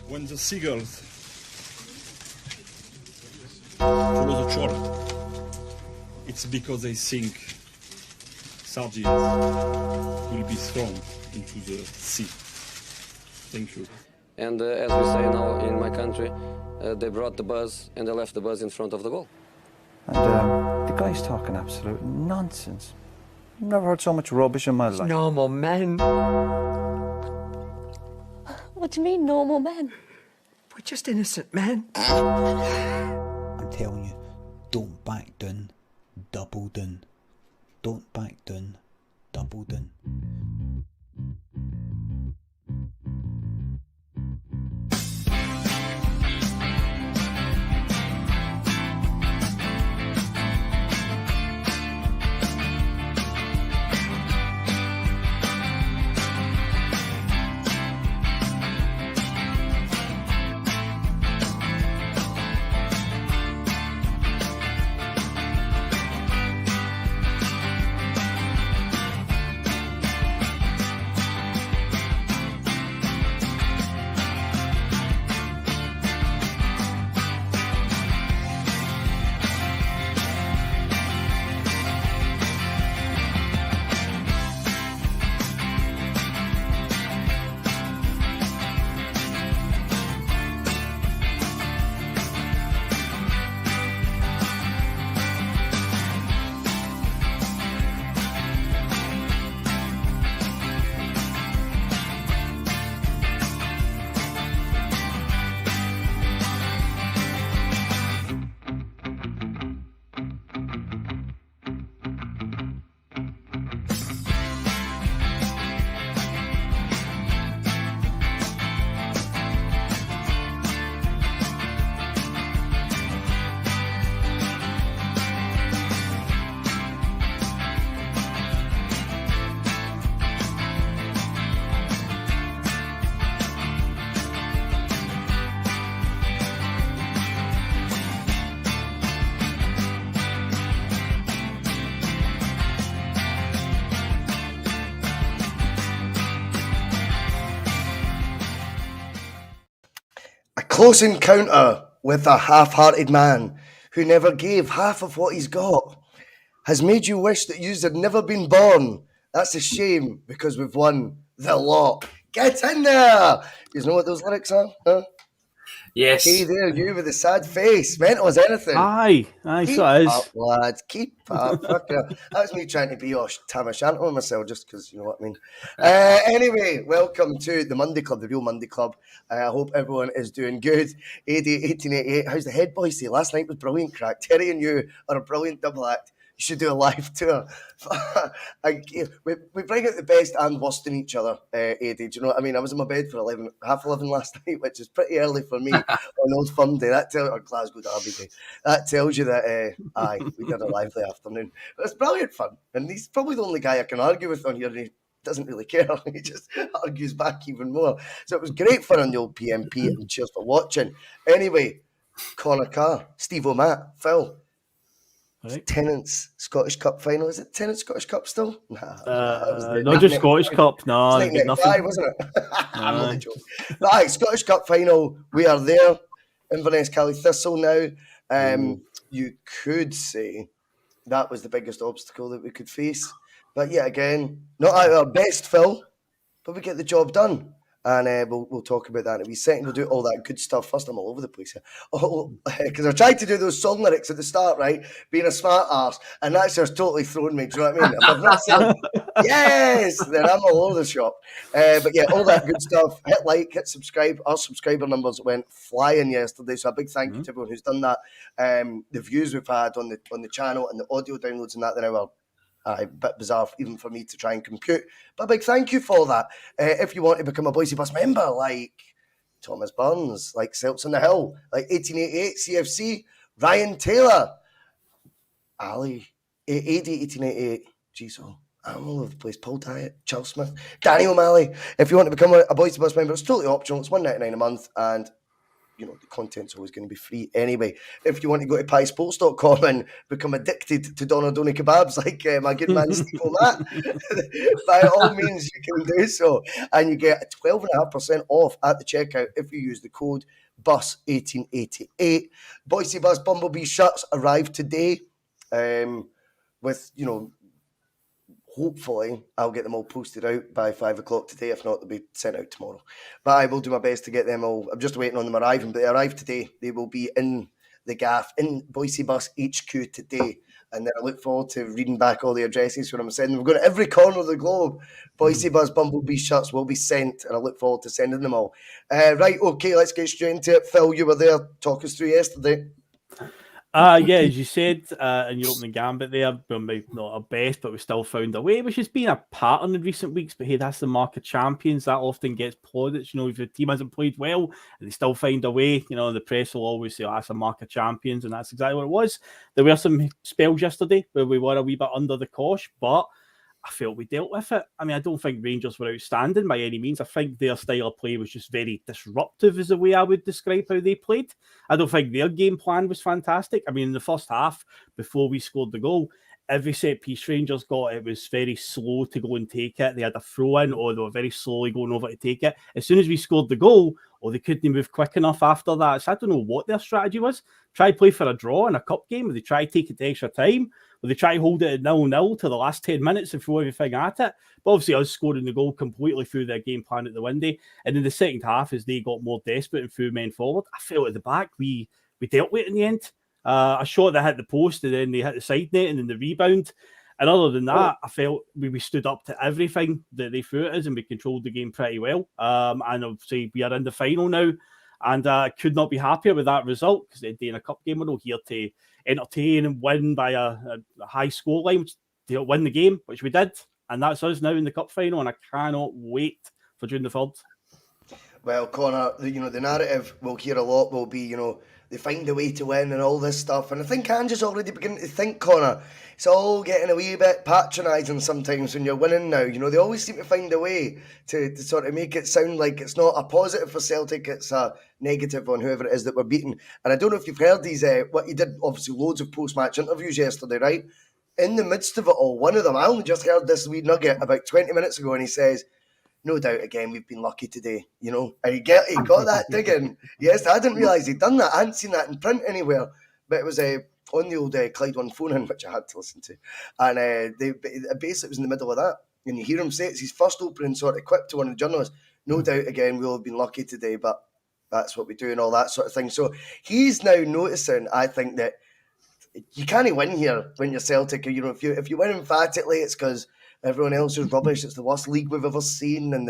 When the seagulls follow the shore, it's because they think sardines will be thrown into the sea. Thank you. And as we say now in my country, they brought the buzz and they left the buzz in front of the goal. And the guy's talking absolute nonsense. Never heard so much rubbish in my life. Normal men. What do you mean, normal men? We're just innocent men. I'm telling you, don't back down, double down. Don't back down, double down. Close encounter with a half-hearted man who never gave half of what he's got has made you wish that you had never been born. That's a shame because we've won the lot. Get in there! You know what those lyrics are? Huh? Yes. Hey there, you with the sad face. Mental as anything. Aye, Keep so it is. up, lads. Keep up. That was me trying to be all tam o' shanter on myself, just because you know what I mean. Anyway, welcome to the Monday Club, the real Monday Club. I hope everyone is doing good. AD 1888. How's the head boys say? Last night was brilliant, crack. Terry and you are a brilliant double act. You should do a live tour. we bring out the best and worst in each other, AD. Do you know what I mean? I was in my bed for half 11 last night, which is pretty early for me on Old Firm Day. Or Glasgow Derby Day. That tells you that, we did a lively afternoon. But it's brilliant fun. And he's probably the only guy I can argue with on here. And he doesn't really care. He just argues back even more. So it was great fun on the old PMP, and cheers for watching. Anyway, Connor Carr, Steve O'Matt, Phil. Right. Tennent's Scottish Cup final. Is it Tennent's Scottish Cup still? No, just Scottish Cup. No, nothing. Wasn't it? I'm only joking. But aye, Scottish Cup final. We are there. Inverness Cali Thistle now. You could say that was the biggest obstacle that we could face. But yet again, not at our best, Phil, but we get the job done. And we'll talk about that in a wee second. We'll do all that good stuff. First, I'm all over the place here. Because I tried to do those song lyrics at the start, right? Being a smart arse. And that's just totally thrown me. Do you know what I mean? If I've not said yes, then I'm all over the shop. But yeah, all that good stuff. Hit like, hit subscribe. Our subscriber numbers went flying yesterday. So a big thank you to everyone who's done that. The views we've had on the channel and the audio downloads and that, then our a bit bizarre even for me to try and compute. But a big thank you for that. If you want to become a Boise Bus member, like Thomas Burns, like Celts on the Hill, like 1888 CFC, Ryan Taylor, Ali, AD 1888, jeez, I'm all over the place. Paul Tyatt, Charles Smith, Danny O'Malley. If you want to become a Boise Bus member, it's totally optional. It's $1.99 a month, and the content's always going to be free anyway. If you want to go to piesports.com and become addicted to Donaldoni kebabs like my good man Steve O'Matt, by all means you can do so. And you get 12.5% off at the checkout if you use the code BUS1888. Boise Bus Bumblebee shirts arrived today with, hopefully I'll get them all posted out by 5 o'clock today. If not, they'll be sent out tomorrow. But I will do my best to get them all. I'm just waiting on them arriving, but they arrived today. They will be in the gaff in Boise Bus HQ today. And then I look forward to reading back all the addresses when I'm sending them. We're going to every corner of the globe. Boise Bus Bumblebee shirts will be sent, and I look forward to sending them all. Right, okay, let's get straight into it. Phil, you were there. Talk us through yesterday. Yeah, as you said in your opening gambit there, we're maybe not our best, but we still found a way, which has been a pattern in recent weeks. But hey, that's the mark of champions. That often gets plaudits. If your team hasn't played well and they still find a way, the press will always say, that's a mark of champions, and that's exactly what it was. There were some spells yesterday where we were a wee bit under the cosh, but I felt we dealt with it. I mean, I don't think Rangers were outstanding by any means. I think their style of play was just very disruptive, is the way I would describe how they played. I don't think their game plan was fantastic. I mean, in the first half, before we scored the goal, every set piece Rangers got, it was very slow to go and take it. They had a throw in, or they were very slowly going over to take it. As soon as we scored the goal, they couldn't move quick enough after that. So I don't know what their strategy was. Try play for a draw in a cup game, or they try take it to extra time, or they try hold it at 0-0 to the last 10 minutes and throw everything at it. But obviously us scoring the goal completely threw their game plan at the window. And in the second half, as they got more desperate and threw men forward, I felt at the back we dealt with it in the end. A shot that hit the post, and then they hit the side net, and then the rebound. And other than that, I felt we stood up to everything that they threw at us, and we controlled the game pretty well. And obviously we are in the final now, and could not be happier with that result, because they're in a cup game. We're not here to entertain and win by a high scoreline to win the game, which we did. And that's us now in the cup final, and I cannot wait for June the 3rd. Well, Connor, the narrative we'll hear a lot will be, they find a way to win and all this stuff. And I think Ange's already beginning to think, Connor, it's all getting a wee bit patronising sometimes when you're winning now. They always seem to find a way to sort of make it sound like it's not a positive for Celtic, it's a negative on whoever it is that we're beating. And I don't know if you've heard these, what he did, obviously loads of post-match interviews yesterday, right? In the midst of it all, one of them, I only just heard this wee nugget about 20 minutes ago, and he says, no doubt, again, we've been lucky today, and he got that digging. Yes, I didn't realise he'd done that. I hadn't seen that in print anywhere, but it was on the old Clyde One phone-in, which I had to listen to. And basically it was in the middle of that, and you hear him say it's his first opening sort of quip to one of the journalists. No doubt, again, we'll have been lucky today, but that's what we do and all that sort of thing. So he's now noticing, I think, that you can't win here when you're Celtic. If you win emphatically, it's because everyone else is rubbish. It's the worst league we've ever seen, and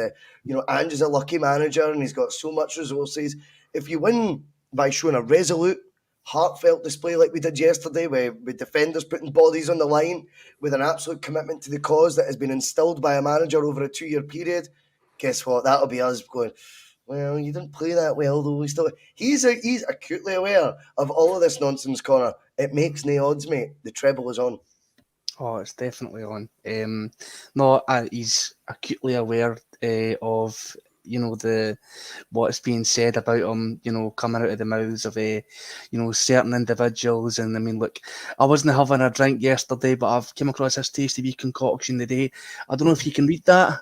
Ange is a lucky manager, and he's got so much resources. If you win by showing a resolute, heartfelt display like we did yesterday, with defenders putting bodies on the line, with an absolute commitment to the cause that has been instilled by a manager over a 2-year period, guess what? That'll be us going, well, you didn't play that well, though. He's acutely aware of all of this nonsense, Connor. It makes no odds, mate. The treble is on. Oh, it's definitely on. He's acutely aware of what's being said about him, coming out of the mouths of certain individuals. And I mean, look, I wasn't having a drink yesterday, but I've came across this tasty wee concoction today. I don't know if you can read that.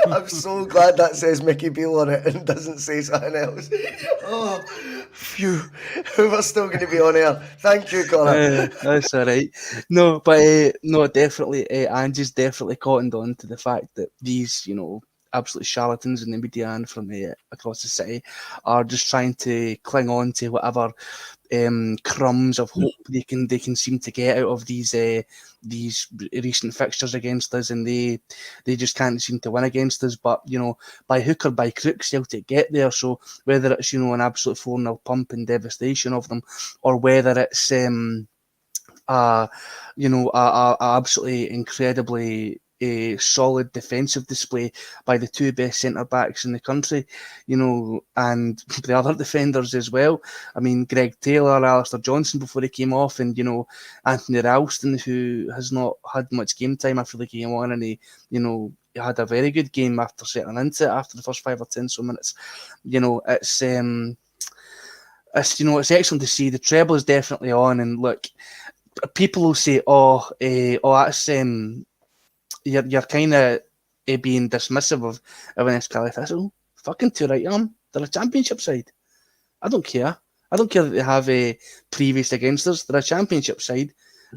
I'm so glad that says Mickey Beale on it and doesn't say something else. Oh, phew. We're still going to be on air. Thank you, Connor. That's all right. No, but definitely, Angie's definitely cottoned on to the fact that these, absolute charlatans in the media and from across the city are just trying to cling on to whatever crumbs of hope they can seem to get out of these recent fixtures against us, and they just can't seem to win against us. But by hook or by crook, Celtic get there. So whether it's an absolute 4-0 pump and devastation of them, or whether it's a absolutely incredibly solid defensive display by the two best centre backs in the country, and the other defenders as well. I mean, Greg Taylor, Alistair Johnston before he came off, and Anthony Ralston, who has not had much game time after the game on, and he had a very good game after settling into it after the first 5 or 10 minutes. It's excellent to see. The treble is definitely on, and look, people will say, that's you're kind of being dismissive of Inverness Caley Thistle. Fucking too right, they're a championship side. I don't care. I don't care that they have previous against us. They're a championship side.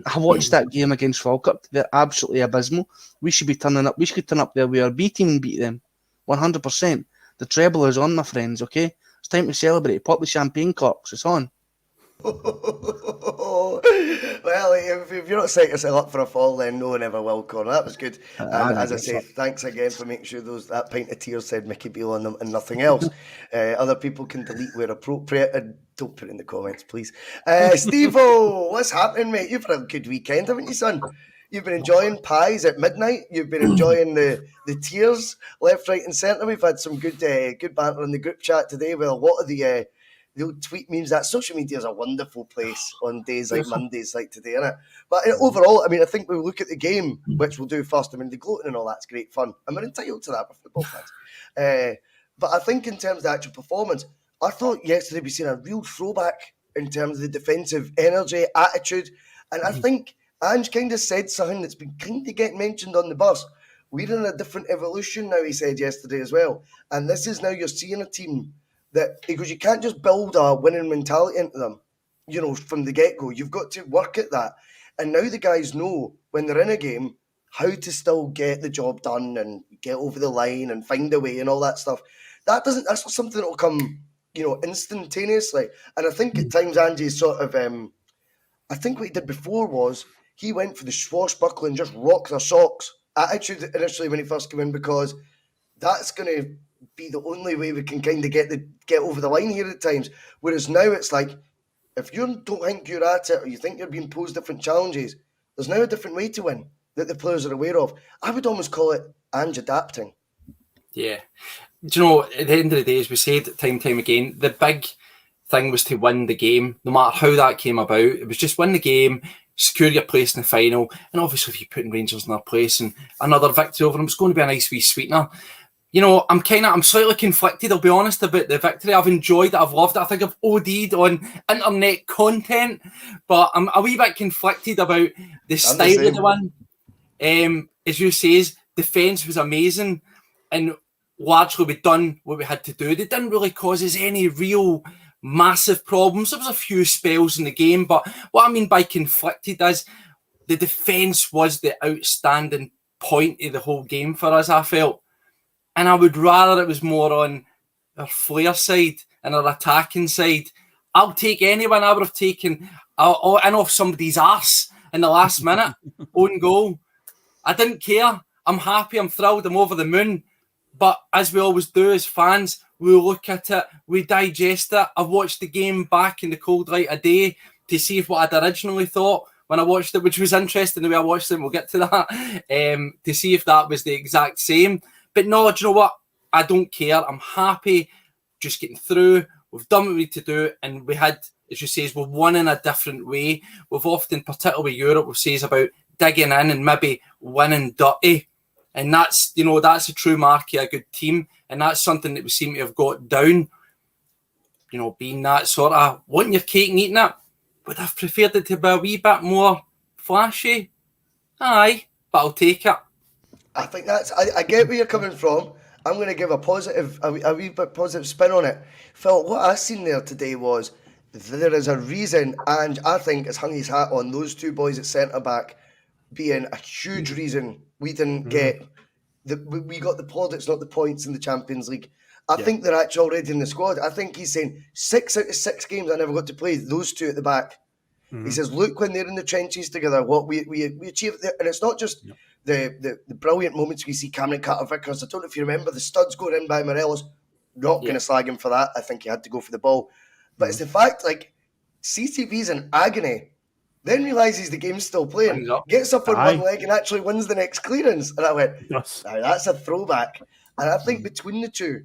I watched that game against Falkirk. They're absolutely abysmal. We should be turning up. We should turn up there with our B team and beat them. 100%. The treble is on, my friends, okay? It's time to celebrate. Pop the champagne corks. It's on. Well, if you're not setting yourself up for a fall, then no one ever will, Connor. That was good. And as I say, thanks again for making sure that pint of tears said Mickey Beale on them and nothing else. Other people can delete where appropriate, and don't put it in the comments, please. Steve-O, what's happening, mate? You've had a good weekend, haven't you, son? You've been enjoying pies at midnight. You've been enjoying the tears left, right, and centre. We've had some good banter in the group chat today with a lot of the old tweet memes. That social media is a wonderful place on days like Mondays like today, isn't it? But overall, I mean, I think we look at the game, which we'll do first. I mean, the gloating and all that's great fun, and we're entitled to that. We're football fans. But I think in terms of the actual performance, I thought yesterday we seen a real throwback in terms of the defensive energy, attitude, and I think Ange kind of said something that's been kind of getting mentioned on the bus. We're in a different evolution now, he said yesterday as well. And this is now you're seeing a team that, because you can't just build a winning mentality into them, from the get-go. You've got to work at that. And now the guys know when they're in a game how to still get the job done and get over the line and find a way and all that stuff. That's not something that will come, instantaneously. And I think at times Ange's sort of, I think what he did before was he went for the swashbuckling, just rock their socks attitude initially when he first came in, because that's going to be the only way we can kind of get over the line here at times. Whereas now it's like, if you don't think you're at it or you think you're being posed different challenges, there's now a different way to win that the players are aware of. I would almost call it Ange adapting. Yeah. Do you know, at the end of the day, as we said time and time again, the big thing was to win the game, no matter how that came about. It was just win the game, secure your place in the final, and obviously if you're putting Rangers in their place and another victory over them, it's going to be a nice wee sweetener. I'm slightly conflicted, I'll be honest, about the victory. I've enjoyed it, I've loved it. I think I've OD'd on internet content, but I'm a wee bit conflicted about the style of the one. As you say, defence was amazing, and largely we'd done what we had to do. They didn't really cause us any real massive problems. There was a few spells in the game, but what I mean by conflicted is the defence was the outstanding point of the whole game for us, I felt. And I would rather it was more on our flair side and our attacking side. I'll take anyone. I would have taken in off somebody's arse in the last minute, own goal. I didn't care. I'm happy, I'm thrilled, I'm over the moon. But as we always do as fans, we look at it, we digest it. I watched the game back in the cold light of day to see what I'd originally thought when I watched it, which was interesting the way I watched it, and we'll get to that, to see if that was the exact same. But no, do you know what? I don't care. I'm happy just getting through. We've done what we need to do, and we had, as you say, we've won in a different way. We've often, particularly Europe, we've says about digging in and maybe winning dirty. And that's, that's a true mark of a good team. And that's something that we seem to have got down. Being that sort of wanting your cake and eating it. Would I've preferred it to be a wee bit more flashy? Aye, but I'll take it. I think I get where you're coming from. I'm going to give a wee bit positive spin on it. Phil, what I seen there today was there is a reason, and I think has hung his hat on those two boys at centre-back being a huge reason we didn't get we got the plaudits, not the points in the Champions League. I think they're actually already in the squad. I think he's saying 6 out of 6 games I never got to play, those two at the back. He says, look, when they're in the trenches together, what we achieved there. And it's not just the brilliant moments we see Cameron Carter-Vickers. I don't know if you remember the studs going in by Morelos. Not going to slag him for that. I think he had to go for the ball. But it's the fact, like, CCV's in agony then realises the game's still playing, Hangs up. gets up on Aye. one leg and actually wins the next clearance. And I went, Yes. now that's a throwback. And I think between the two,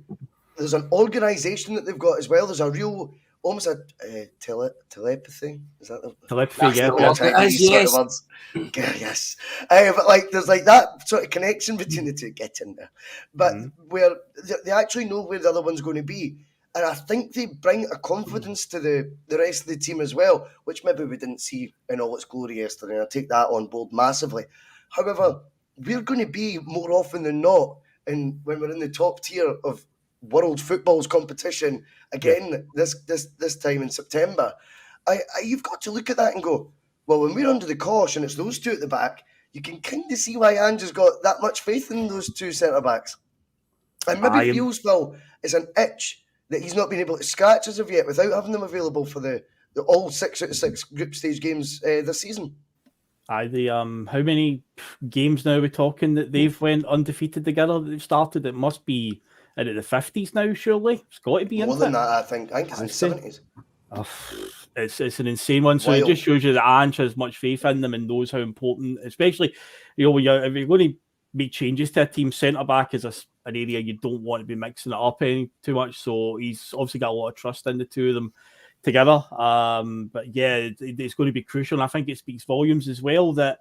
there's an organisation that they've got as well. There's a real, almost a telepathy. Is that the Telepathy, yeah. the word. Chinese sort of Yes. words? Yeah, yes. But like, there's like that sort of connection between the two. Get in there. But where they actually know where the other one's going to be. And I think they bring a confidence to the rest of the team as well, which maybe we didn't see in all its glory yesterday. And I take that on board massively. However, we're going to be more often than not, and when we're in the top tier of world football's competition again this time in September, you've got to look at that and go, well, when we're under the cosh and it's those two at the back, you can kind of see why Ange has got that much faith in those two centre backs, and maybe feels, Phil, it's an itch that he's not been able to scratch as of yet without having them available for the all 6 out of 6 group stage games this season. How many games now are we talking that they've went undefeated together that they've started? It must be in the 50s now, surely. It's got to be more than that, I think it's in the 70s. Oh, it's an insane one. So it just shows you that Ange has much faith in them and knows how important, especially, if you're going to make changes to a team, centre back is an area you don't want to be mixing it up any too much. So he's obviously got a lot of trust in the two of them together. But yeah, it's going to be crucial. And I think it speaks volumes as well that,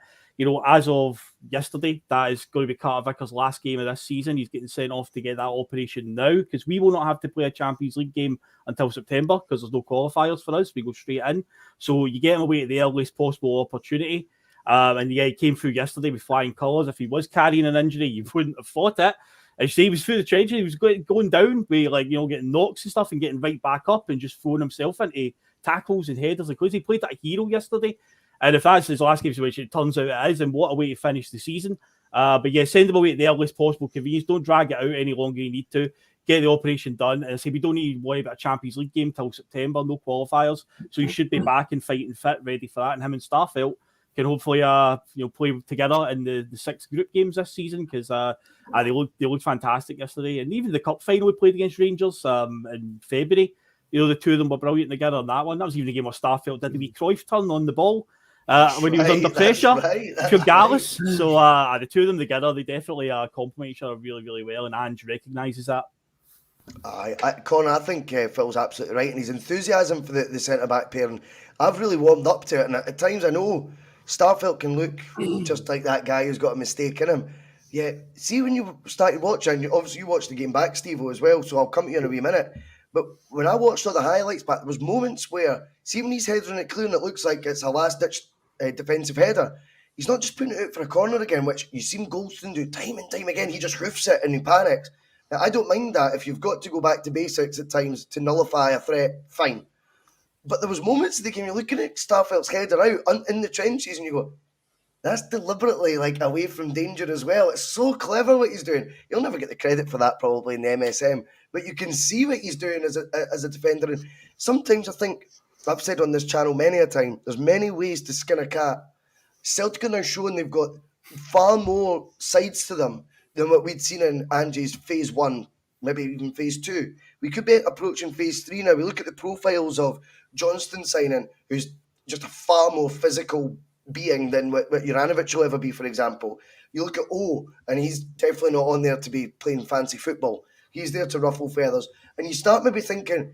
as of yesterday, that is going to be Carter Vickers' last game of this season. He's getting sent off to get that operation now, because we will not have to play a Champions League game until September because there's no qualifiers for us. We go straight in. So you get him away at the earliest possible opportunity. And yeah, he came through yesterday with flying colours. If he was carrying an injury, you wouldn't have thought it. As you say, he was through the trenches. He was going down with getting knocks and stuff and getting right back up and just throwing himself into tackles and headers. Because he played that hero yesterday. And if that's his last game, which it turns out it is, then what a way to finish the season. But yeah, send him away at the earliest possible convenience. Don't drag it out any longer than you need to. Get the operation done. And I say we don't need to worry about a Champions League game till September, no qualifiers. So he should be back and fighting fit, ready for that. And him and Starfelt can hopefully play together in the 6 group games this season, because they looked fantastic yesterday. And even the cup final we played against Rangers in February, the two of them were brilliant together in that one. That was even a game where Starfelt did the wee Cruyff turn on the ball when he was under pressure. Pure Gallus. So the two of them together, they definitely complement each other really, really well, and Ange recognises that. Connor, I think Phil's absolutely right, and his enthusiasm for the centre-back pairing, I've really warmed up to it, and at times I know Starfelt can look just like that guy who's got a mistake in him. Yeah, see, when you started watching, obviously you watched the game back, Steve-O, as well, so I'll come to you in a wee minute, but when I watched all the highlights back, there was moments where, see when he's heading it clear and it looks like it's a last-ditch defensive header, he's not just putting it out for a corner again, which you seen Goldson do time and time again. He just hoofs it and he panics. Now, I don't mind that. If you've got to go back to basics at times to nullify a threat, fine. But there was moments of the game, you're looking at Starfelt's header out in the trenches and you go, that's deliberately away from danger as well. It's so clever what he's doing. He'll never get the credit for that probably in the MSM, but you can see what he's doing as a defender. And sometimes I think, I've said on this channel many a time, there's many ways to skin a cat. Celtic are now showing they've got far more sides to them than what we'd seen in Ange's phase 1, maybe even phase 2. We could be approaching phase 3 now. We look at the profiles of Johnston signing, who's just a far more physical being than what Juranovic will ever be, for example. You look at O, and he's definitely not on there to be playing fancy football. He's there to ruffle feathers. And you start maybe thinking,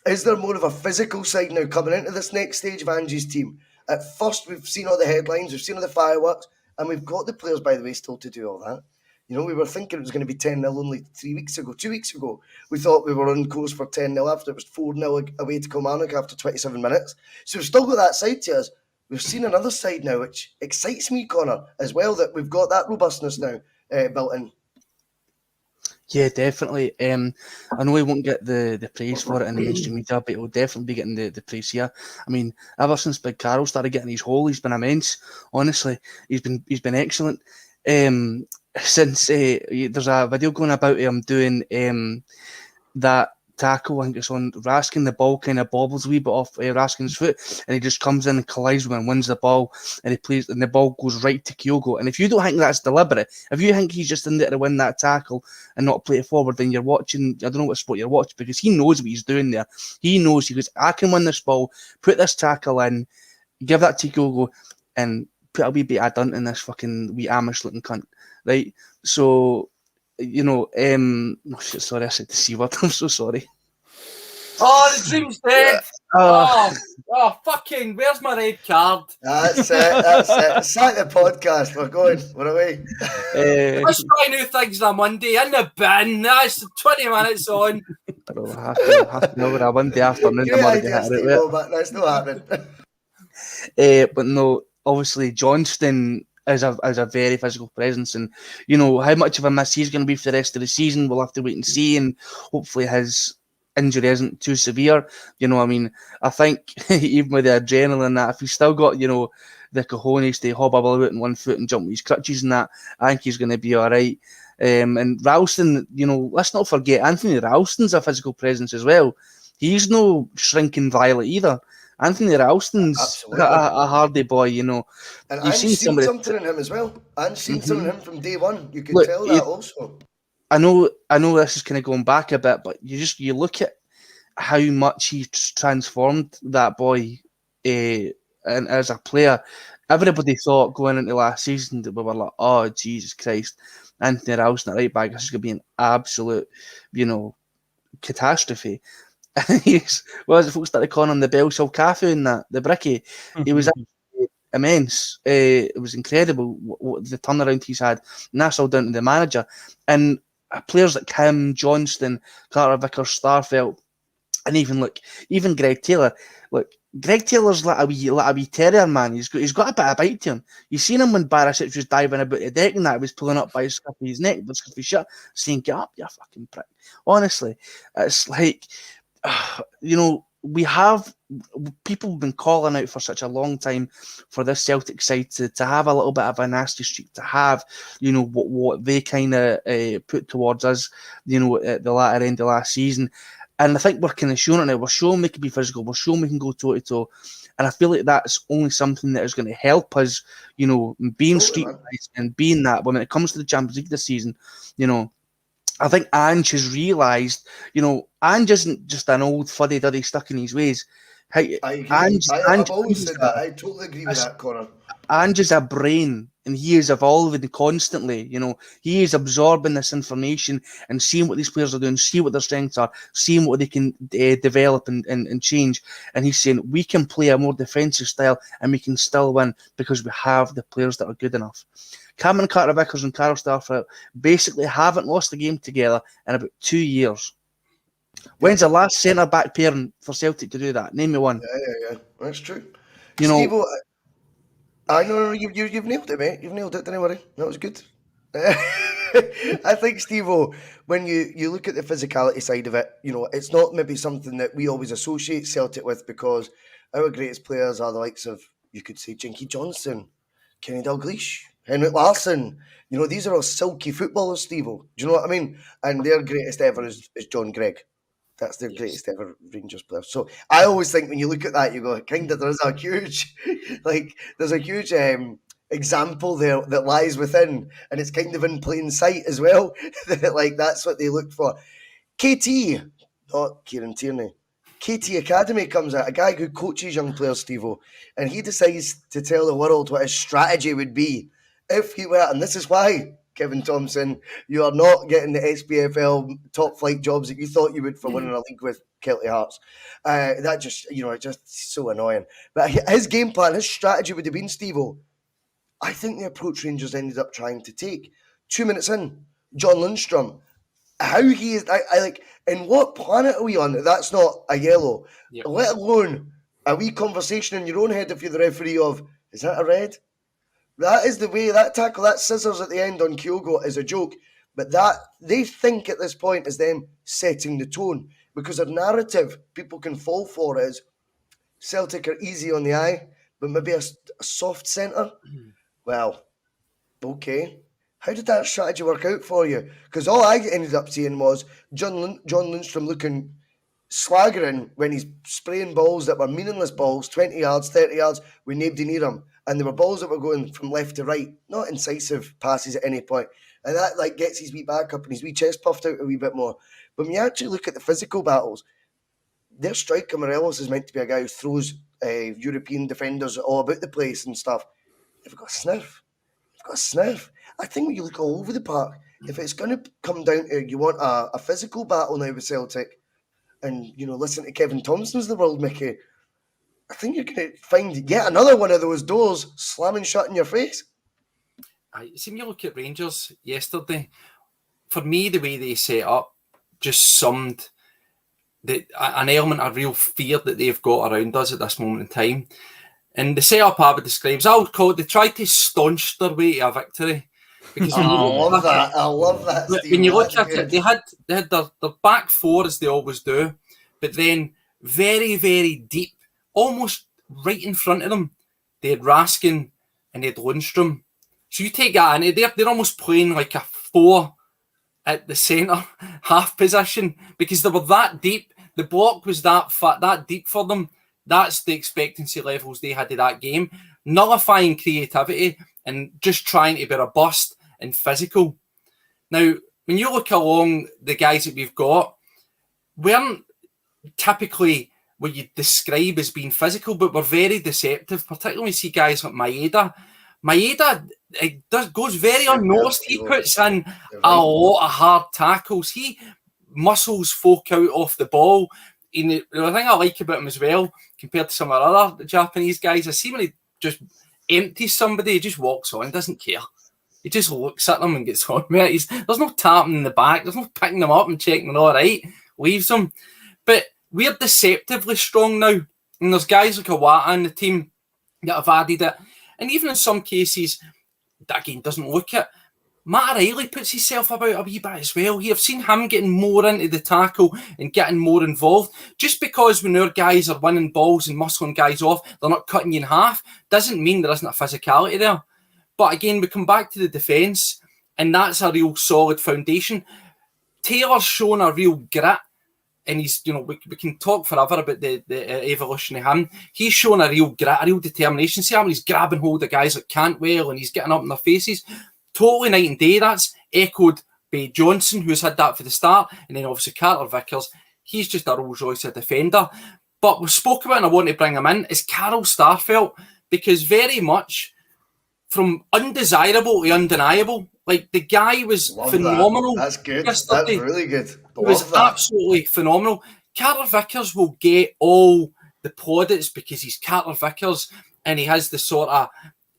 is there more of a physical side now coming into this next stage of Ange's team? At first, we've seen all the headlines, we've seen all the fireworks, and we've got the players, by the way, still to do all that. We were thinking it was going to be 10-0 only 2 weeks ago. We thought we were on course for 10-0 after it was 4-0 away to Kilmarnock after 27 minutes. So we've still got that side to us. We've seen another side now, which excites me, Connor, as well, that we've got that robustness now built in. Yeah, definitely. I know he won't get the praise for it in the mainstream media, but he'll definitely be getting the praise here. I mean, ever since Big Carroll started getting his hole, he's been immense. Honestly, he's been excellent. Since there's a video going about him doing that tackle, I think it's on Raskin, the ball kind of bobbles a wee bit off Raskin's foot, and he just comes in and collides with him and wins the ball, and he plays, and the ball goes right to Kyogo. And if you don't think that's deliberate, if you think he's just in there to win that tackle and not play it forward, then you're watching, I don't know what sport you're watching, because he knows what he's doing there. He knows, he goes, I can win this ball, put this tackle in, give that to Kyogo and put a wee bit of dun in this fucking wee Amish looking cunt, right? So, you know, oh shit, sorry, I said the C word. I'm so sorry. Oh, the dream's dead. Fucking, where's my red card? That's it. Sack the podcast. We're going. We're away. Let's try new things on Monday. In the bin. That's 20 minutes on. Half an hour on Monday afternoon. Great idea, Steve, but that's not happening. But no, obviously Johnston is a very physical presence, and you know how much of a miss he's going to be for the rest of the season. We'll have to wait and see, and hopefully his injury isn't too severe. You know, I mean, I think even with the adrenaline, that if he's still got, you know, the cojones to hobble about in one foot and jump with his crutches and that, I think he's going to be all right. And Ralston, you know, let's not forget Anthony Ralston's a physical presence as well. He's no shrinking violet either. Anthony Ralston's a hardy boy, you know. And I've seen something in him as well. I've seen something in him from day one. You could tell that also. I know this is kind of going back a bit, but you look at how much he transformed that boy and as a player. Everybody thought going into last season that we were like, oh, Jesus Christ, Anthony Ralston at right back, this is going to be an absolute, you know, catastrophe. And folks started calling him the Bellshill Cafu and that, the Bricky. He was immense. It was incredible what the turnaround he's had. And that's all down to the manager. And players like him, Johnston, Carter Vickers, Starfelt, and even Greg Taylor. Look, Greg Taylor's like a wee terrier, man. He's got a bit of bite to him. You seen him when Barisic was diving about the deck and that, he was pulling up by his scruff of his neck, but scruff of his shirt, saying, "Get up, you fucking prick." Honestly, it's like, you know, people have been calling out for such a long time for this Celtic side to have a little bit of a nasty streak, to have, you know, what they kind of put towards us, you know, at the latter end of last season. And I think we're kind of showing it now. We're showing we can be physical. We're showing we can go toe-to-toe. And I feel like that's only something that is going to help us, you know, being street-wise and being that. When it comes to the Champions League this season, you know, I think Ange has realised, you know, Ange isn't just an old fuddy-duddy stuck in his ways. I've always said that. I totally agree with that, Connor. Ange is a brain, and he is evolving constantly. You know, he is absorbing this information and seeing what these players are doing, see what their strengths are, seeing what they can develop and change. And he's saying we can play a more defensive style and we can still win because we have the players that are good enough. Cameron Carter-Vickers and Carl Starfelt basically haven't lost a game together in about 2 years. When's the last centre-back pairing for Celtic to do that? Name me one. Yeah. That's true. You know, Steve-o, I know you've nailed it, mate. You've nailed it. Don't worry. That was good. I think, Steve-o, when you look at the physicality side of it, you know, it's not maybe something that we always associate Celtic with because our greatest players are the likes of, you could say, Jinky Johnston, Kenny Dalglish, Henrik Larsson. You know, these are all silky footballers, Steve-o. Do you know what I mean? And their greatest ever is John Gregg. That's their greatest ever Rangers player. So I always think when you look at that, you go, kind of, there's a huge example there that lies within, and it's kind of in plain sight as well. Like, that's what they look for. KT, not Kieran Tierney. KT Academy comes out, a guy who coaches young players, Steve-o, and he decides to tell the world what his strategy would be if he were, and this is why, Kevin Thompson, you are not getting the SPFL top flight jobs that you thought you would for winning a league with Celtic Hearts. That just, you know, it's just so annoying. But his game plan, his strategy would have been, Steve-o, I think the approach Rangers ended up trying to take. 2 minutes in, John Lundstrom, how he is, I like, in what planet are we on? That's not a yellow, let alone a wee conversation in your own head if you're the referee of, is that a red? That is the way, that tackle, that scissors at the end on Kyogo is a joke. But that, they think at this point is them setting the tone. Because their narrative people can fall for is Celtic are easy on the eye, but maybe a soft centre. Well, okay. How did that strategy work out for you? Because all I ended up seeing was John Lundstrom looking swaggering when he's spraying balls that were meaningless balls, 20 yards, 30 yards, with nobody near him. And there were balls that were going from left to right, not incisive passes at any point. And that like gets his wee back up and his wee chest puffed out a wee bit more. But when you actually look at the physical battles, their striker Morelos is meant to be a guy who throws European defenders all about the place and stuff. They've got a sniff. I think when you look all over the park, if it's going to come down to you want a physical battle now with Celtic, and listen to Kevin Thompson's the world, Mickey, I think you're going to find yet another one of those doors slamming shut in your face. I see. When you look at Rangers yesterday, for me, the way they set up just summed an element of real fear that they've got around us at this moment in time. And the setup I would describe, I would call it, they tried to staunch their way to a victory. Because I love that. Steve, when you look at it, they had their back four as they always do, but then very, very deep, almost right in front of them, they had Raskin and they had Lundstrom. So you take that and they're almost playing like a four at the centre half position because they were that deep. The block was that deep for them. That's the expectancy levels they had in that game, nullifying creativity and just trying to be robust and physical. Now, when you look along the guys that we've got, weren't typically what you describe as being physical, but we're very deceptive, particularly when you see guys like Maeda. Maeda goes very unnoticed. He puts in a lot of hard tackles. He muscles folk out off the ball. And the thing I like about him as well, compared to some of our other Japanese guys, I see when he just empties somebody, he just walks on, doesn't care. He just looks at them and gets on with it. There's no tapping in the back. There's no picking them up and checking them all right. Leaves them. But we're deceptively strong now. And there's guys like Iwata in the team that have added it. And even in some cases, that again doesn't look it. Matt Riley puts himself about a wee bit as well. I've seen him getting more into the tackle and getting more involved. Just because when our guys are winning balls and muscling guys off, they're not cutting you in half, doesn't mean there isn't a physicality there. But again, we come back to the defence, and that's a real solid foundation. Taylor's shown a real grit, and he's, we can talk forever about the evolution of him. He's shown a real grit, a real determination. See how he's grabbing hold of guys like Cantwell, and he's getting up in their faces. Totally night and day. That's echoed by Johnston, who's had that for the start, and then obviously Carter Vickers. He's just a Rolls Royce of defender. But we spoke about, and I want to bring him in, is Carol Starfelt, because very much from undesirable to undeniable. Like, the guy was phenomenal. That's good. Yesterday. That's really good. He was absolutely phenomenal. Carter Vickers will get all the plaudits because he's Carter Vickers, and he has the sort of,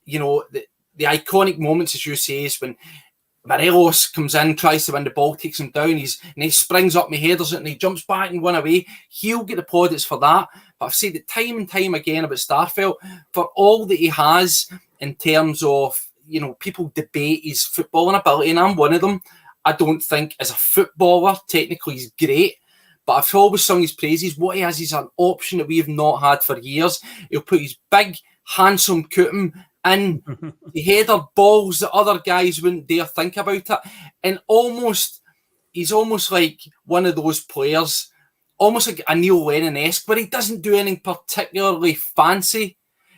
the iconic moments, as you say, is when Morelos comes in, tries to win the ball, takes him down, and he springs up and he headers it and he jumps back and win away. He'll get the plaudits for that. But I've said it time and time again about Starfelt, for all that he has in terms of, people debate his footballing ability, and I'm one of them. I don't think as a footballer, technically he's great, but I've always sung his praises. What he has is an option that we have not had for years. He'll put his big, handsome Cootum in the header balls that other guys wouldn't dare think about it. And he's almost like one of those players, almost like a Neil Lennon-esque, where he doesn't do anything particularly fancy.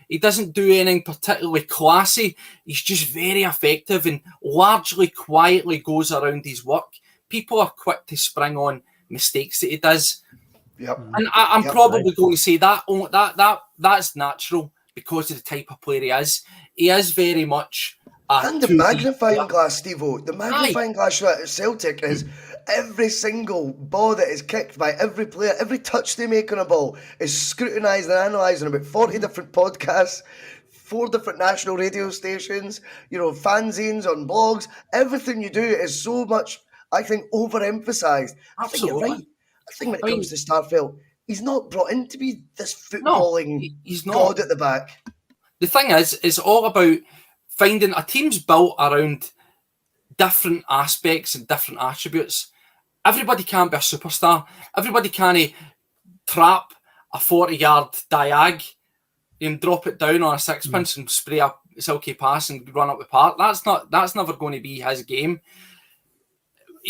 He doesn't do anything particularly classy. He's just very effective and largely quietly goes around his work. People are quick to spring on mistakes that he does. Yep. And I'm probably going to say that's natural because of the type of player he is. He is very much... And the magnifying glass, Steve-O. The magnifying glass at Celtic is every single ball that is kicked by every player, every touch they make on a ball is scrutinised and analysed on about 40 different podcasts, 4 different national radio stations, fanzines on blogs. Everything you do is so much, I think, overemphasised. I think you're right. I think when it comes to Starfelt, he's not brought in to be this footballing god at the back. The thing is, it's all about finding a team's built around different aspects and different attributes. Everybody can't be a superstar. Everybody can't trap a 40-yard diag and drop it down on a sixpence and spray a silky pass and run up the park. That's never going to be his game.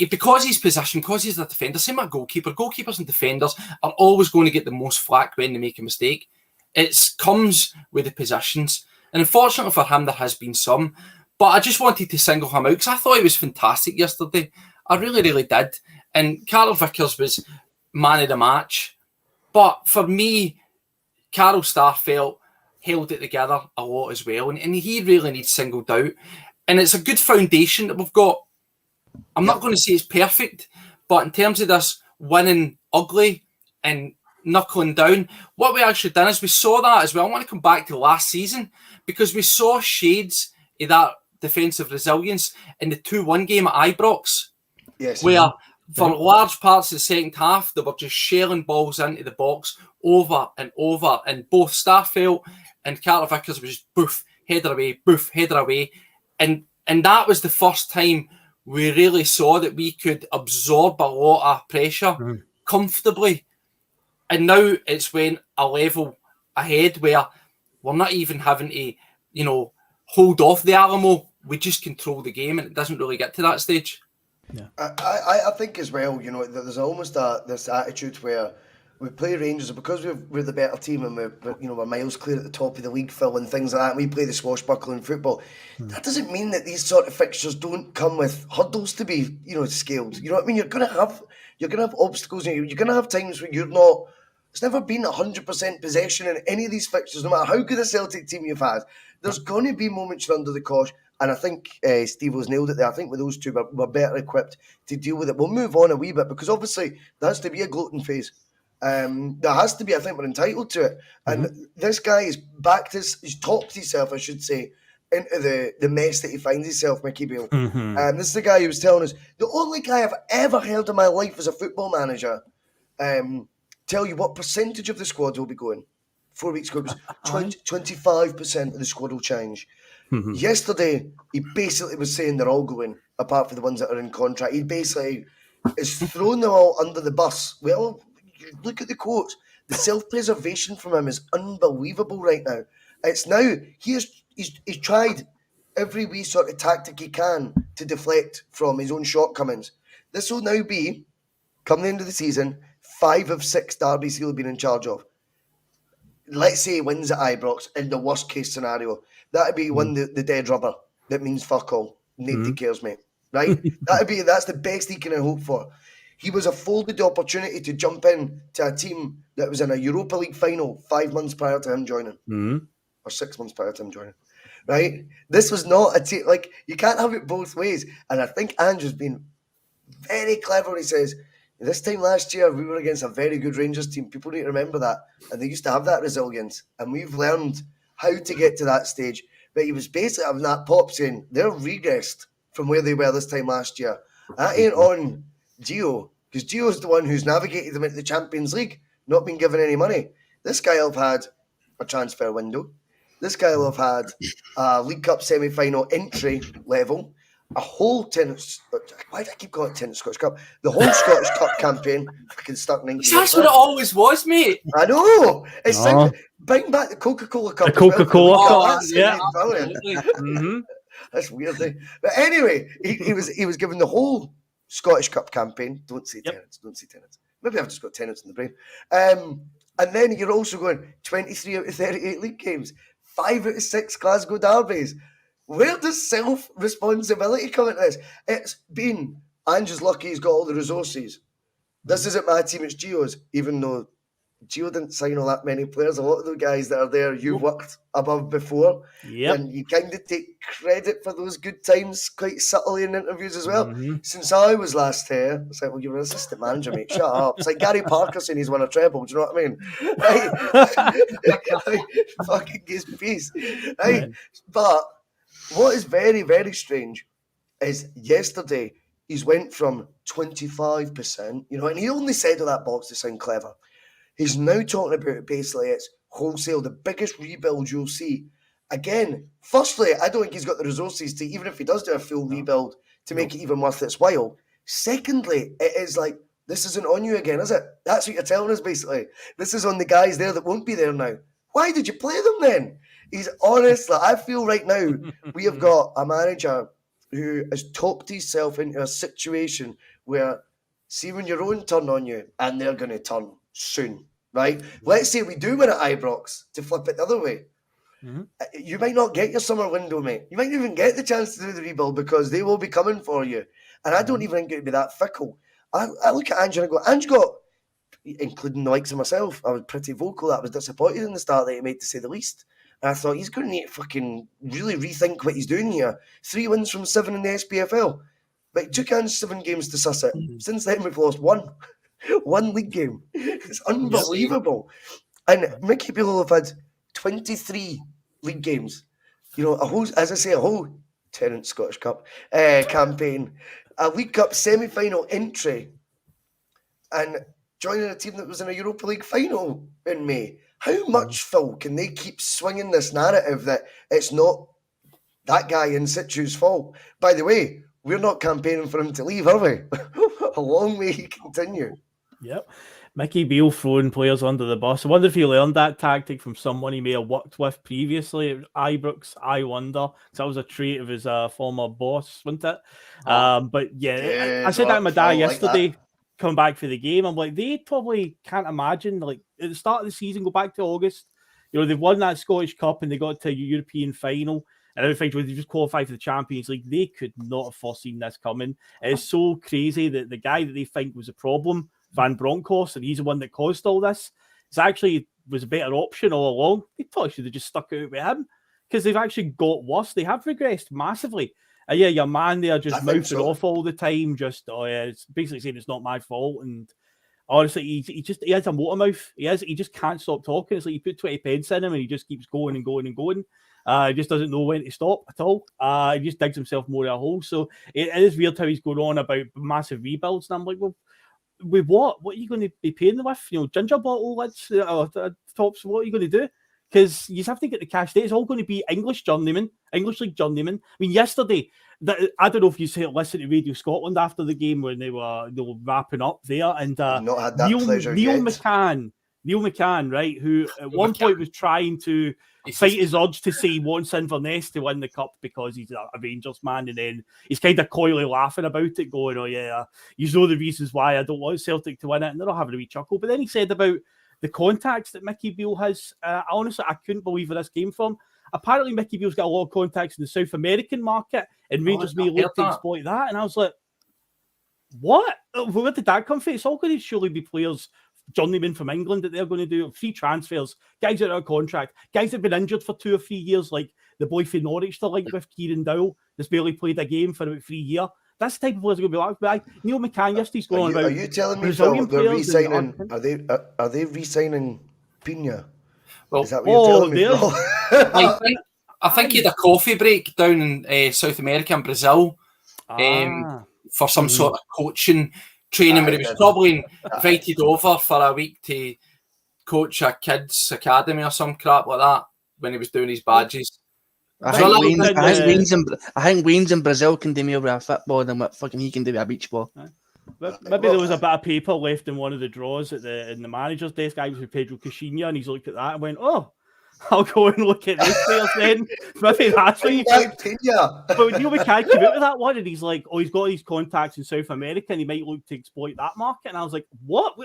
Because he's positioned, because he's a defender, same with a goalkeeper. Goalkeepers and defenders are always going to get the most flack when they make a mistake. It comes with the positions. And unfortunately for him, there has been some. But I just wanted to single him out because I thought he was fantastic yesterday. I really, really did. And Carl Vickers was man of the match. But for me, Carol Starfelt held it together a lot as well, and he really needs singled out. And it's a good foundation that we've got. I'm not going to say it's perfect, but in terms of this winning ugly and knuckling down, what we actually done is we saw that as well. I want to come back to last season because we saw shades of that defensive resilience in the 2-1 game at Ibrox, where for large parts of the second half, they were just shelling balls into the box over and over, and both Starfelt and Carter Vickers was just boof, header away. And that was the first time we really saw that we could absorb a lot of pressure comfortably. And now it's went a level ahead where we're not even having to, hold off the Alamo. We just control the game, and it doesn't really get to that stage. Yeah. I think as well, there's almost this attitude where we play Rangers because we're the better team and we're miles clear at the top of the league, Phil, and things like that. And we play the swashbuckling football. That doesn't mean that these sort of fixtures don't come with hurdles to be, scaled. You know what I mean? You're gonna have obstacles. You're gonna have times when you're not. It's never been 100% possession in any of these fixtures, no matter how good a Celtic team you've had. There's going to be moments you're under the cosh, and I think Steve-O's nailed it there. I think with those two, we're better equipped to deal with it. We'll move on a wee bit because obviously there has to be a gloating phase. There has to be. I think we're entitled to it. And this guy is he's topped himself, I should say, into the mess that he finds himself, Mickey Beale. This is the guy who was telling us, the only guy I've ever heard in my life as a football manager tell you what percentage of the squad will be going. 4 weeks ago, it was 25% of the squad will change. Yesterday, he basically was saying they're all going, apart from the ones that are in contract. He basically is throwing them all under the bus. Well, look at the quotes. The self-preservation from him is unbelievable right now. It's now, he's tried every wee sort of tactic he can to deflect from his own shortcomings. This will now be, come the end of the season, 5 of 6 derbies he'll have been in charge of. Let's say he wins at Ibrox in the worst case scenario. That'd be the dead rubber. That means fuck all. Nobody cares, mate. Right? That's the best he can hope for. He was afforded the opportunity to jump in to a team that was in a Europa League final 5 months prior to him joining. Or 6 months prior to him joining. Right? This was not a team, you can't have it both ways. And I think Andrew's been very clever when he says, this time last year, we were against a very good Rangers team. People need to remember that. And they used to have that resilience. And we've learned how to get to that stage. But he was basically having that pop saying, they're regressed from where they were this time last year. That ain't on Gio, because Gio's the one who's navigated them into the Champions League, not been given any money. This guy will have had a transfer window. This guy will have had a League Cup semi-final entry level. A whole tennis. Why do I keep calling it tennis Scottish Cup? The whole Scottish Cup campaign. Fucking stuck 90. That's what it always was, mate. I know. It's like bring back the Coca-Cola Cup. The Coca-Cola Cup. Yeah. That's weird. But anyway, he was given the whole Scottish Cup campaign. Don't say tenants. Don't say tenants. Maybe I've just got tenants in the brain. And then you're also going 23 out of 38 league games, 5 out of 6 Glasgow derbies. Where does self-responsibility come into this? It's been, Andrew's lucky he's got all the resources. This isn't my team, it's Gio's, even though Gio didn't sign all that many players. A lot of the guys that are there, you worked above before. And you kind of take credit for those good times quite subtly in interviews as well. Since I was last here, it's like, well, you're an assistant manager, mate. Shut up. It's like Gary Parker saying he's won a treble. Do you know what I mean? Right? Fucking gives peace. Right? But what is very, very strange is yesterday he's went from 25%, and he only said all that box to sound clever. He's now talking about it basically it's wholesale, the biggest rebuild you'll see. Again, firstly, I don't think he's got the resources to, even if he does do a full rebuild, to make it even worth its while. Secondly, it is like, this isn't on you again, is it? That's what you're telling us, basically. This is on the guys there that won't be there now. Why did you play them then? He's honestly, I feel right now we have got a manager who has talked himself into a situation where, see when your own turn on you, and they're going to turn soon, right? Let's say we do win at Ibrox to flip it the other way. You might not get your summer window, mate. You might even get the chance to do the rebuild because they will be coming for you. And I don't even think it would be that fickle. I look at Ange and I go, Ange got including the likes of myself. I was pretty vocal that I was disappointed in the start that he made, to say the least. And I thought he's going to need to fucking really rethink what he's doing here. 3 wins from 7 in the SPFL. But it took on 7 games to suss it. Since then, we've lost 1. 1 league game. It's unbelievable. And Mickey Beale have had 23 league games. You know, a whole Tennant Scottish Cup campaign, a League Cup semi-final entry, and joining a team that was in a Europa League final in May. How much, Phil, can they keep swinging this narrative that it's not that guy in situ's fault? By the way, we're not campaigning for him to leave, are we? A long way he continue. Yep. Mickey Beale throwing players under the bus. I wonder if he learned that tactic from someone he may have worked with previously at Ibrox. I wonder, because that was a trait of his former boss, wasn't it? But yeah, I said that to my dad yesterday, coming back for the game. I'm like, they probably can't imagine, like, at the start of the season, go back to August, you know, they've won that Scottish Cup and they got to a European final. And everything, they just qualified for the Champions League. They could not have foreseen this coming. It's so crazy that the guy that they think was a problem, Van Bronckhorst, and he's the one that caused all this, is actually was a better option all along. They probably should have just stuck out with him, because they've actually got worse. They have regressed massively. And yeah, your man there just mouthing off all the time, just it's basically saying it's not my fault. And honestly, he has a motor mouth. He just can't stop talking. It's like you put 20 pence in him and he just keeps going and going and going. He just doesn't know when to stop at all. He just digs himself more in a hole. So it is weird how he's going on about massive rebuilds. And I'm like, well, with what? What are you going to be paying them with? You know, ginger bottle lids, tops. What are you going to do? Because you have to get the cash there. It's all going to be English League journeymen. I mean, yesterday, I don't know if you listened to Radio Scotland after the game when they were wrapping up there, and not had that pleasure Neil yet. McCann, right, who at one point was trying to fight his urge to say he wants Inverness to win the cup because he's a Rangers man, and then he's kind of coyly laughing about it, going, "Oh yeah, you know the reasons why I don't want Celtic to win it," and they're all having a wee chuckle. But then he said about the contacts that Mickey Beale has. Honestly, I couldn't believe where this came from. Apparently, Mickey Beale's got a lot of contacts in the South American market, and Rangers may look to exploit that. And I was like, what? Where did that come from? It's all going to surely be players, journeymen from England, that they're going to do free transfers, guys that are out of contract, guys that have been injured for 2 or 3 years, like the boy from Norwich they're linked with, Kieran Dowell, that's barely played a game for about 3 years. That's the type of players are going to be like by. Neil McCann yesterday's going about. Are you telling me, Phil, they're re-signing? Are they re-signing Pina? Well, is that what you're telling me? I think he had a coffee break down in South America and Brazil for some sort of coaching training, where he was probably invited over for a week to coach a kids' academy or some crap like that when he was doing his badges. I think Wayne's in Brazil can do more with a football than what fucking he can do with a beach ball. Maybe there was a bit of paper left in one of the drawers in the manager's desk. I was with Pedro Caixinha, and he's looked at that and went, "Oh, I'll go and look at this players then." Maybe that's what you think. But Neil McCann came out with that one, and he's like, "Oh, he's got these contacts in South America, and he might look to exploit that market." And I was like, "What?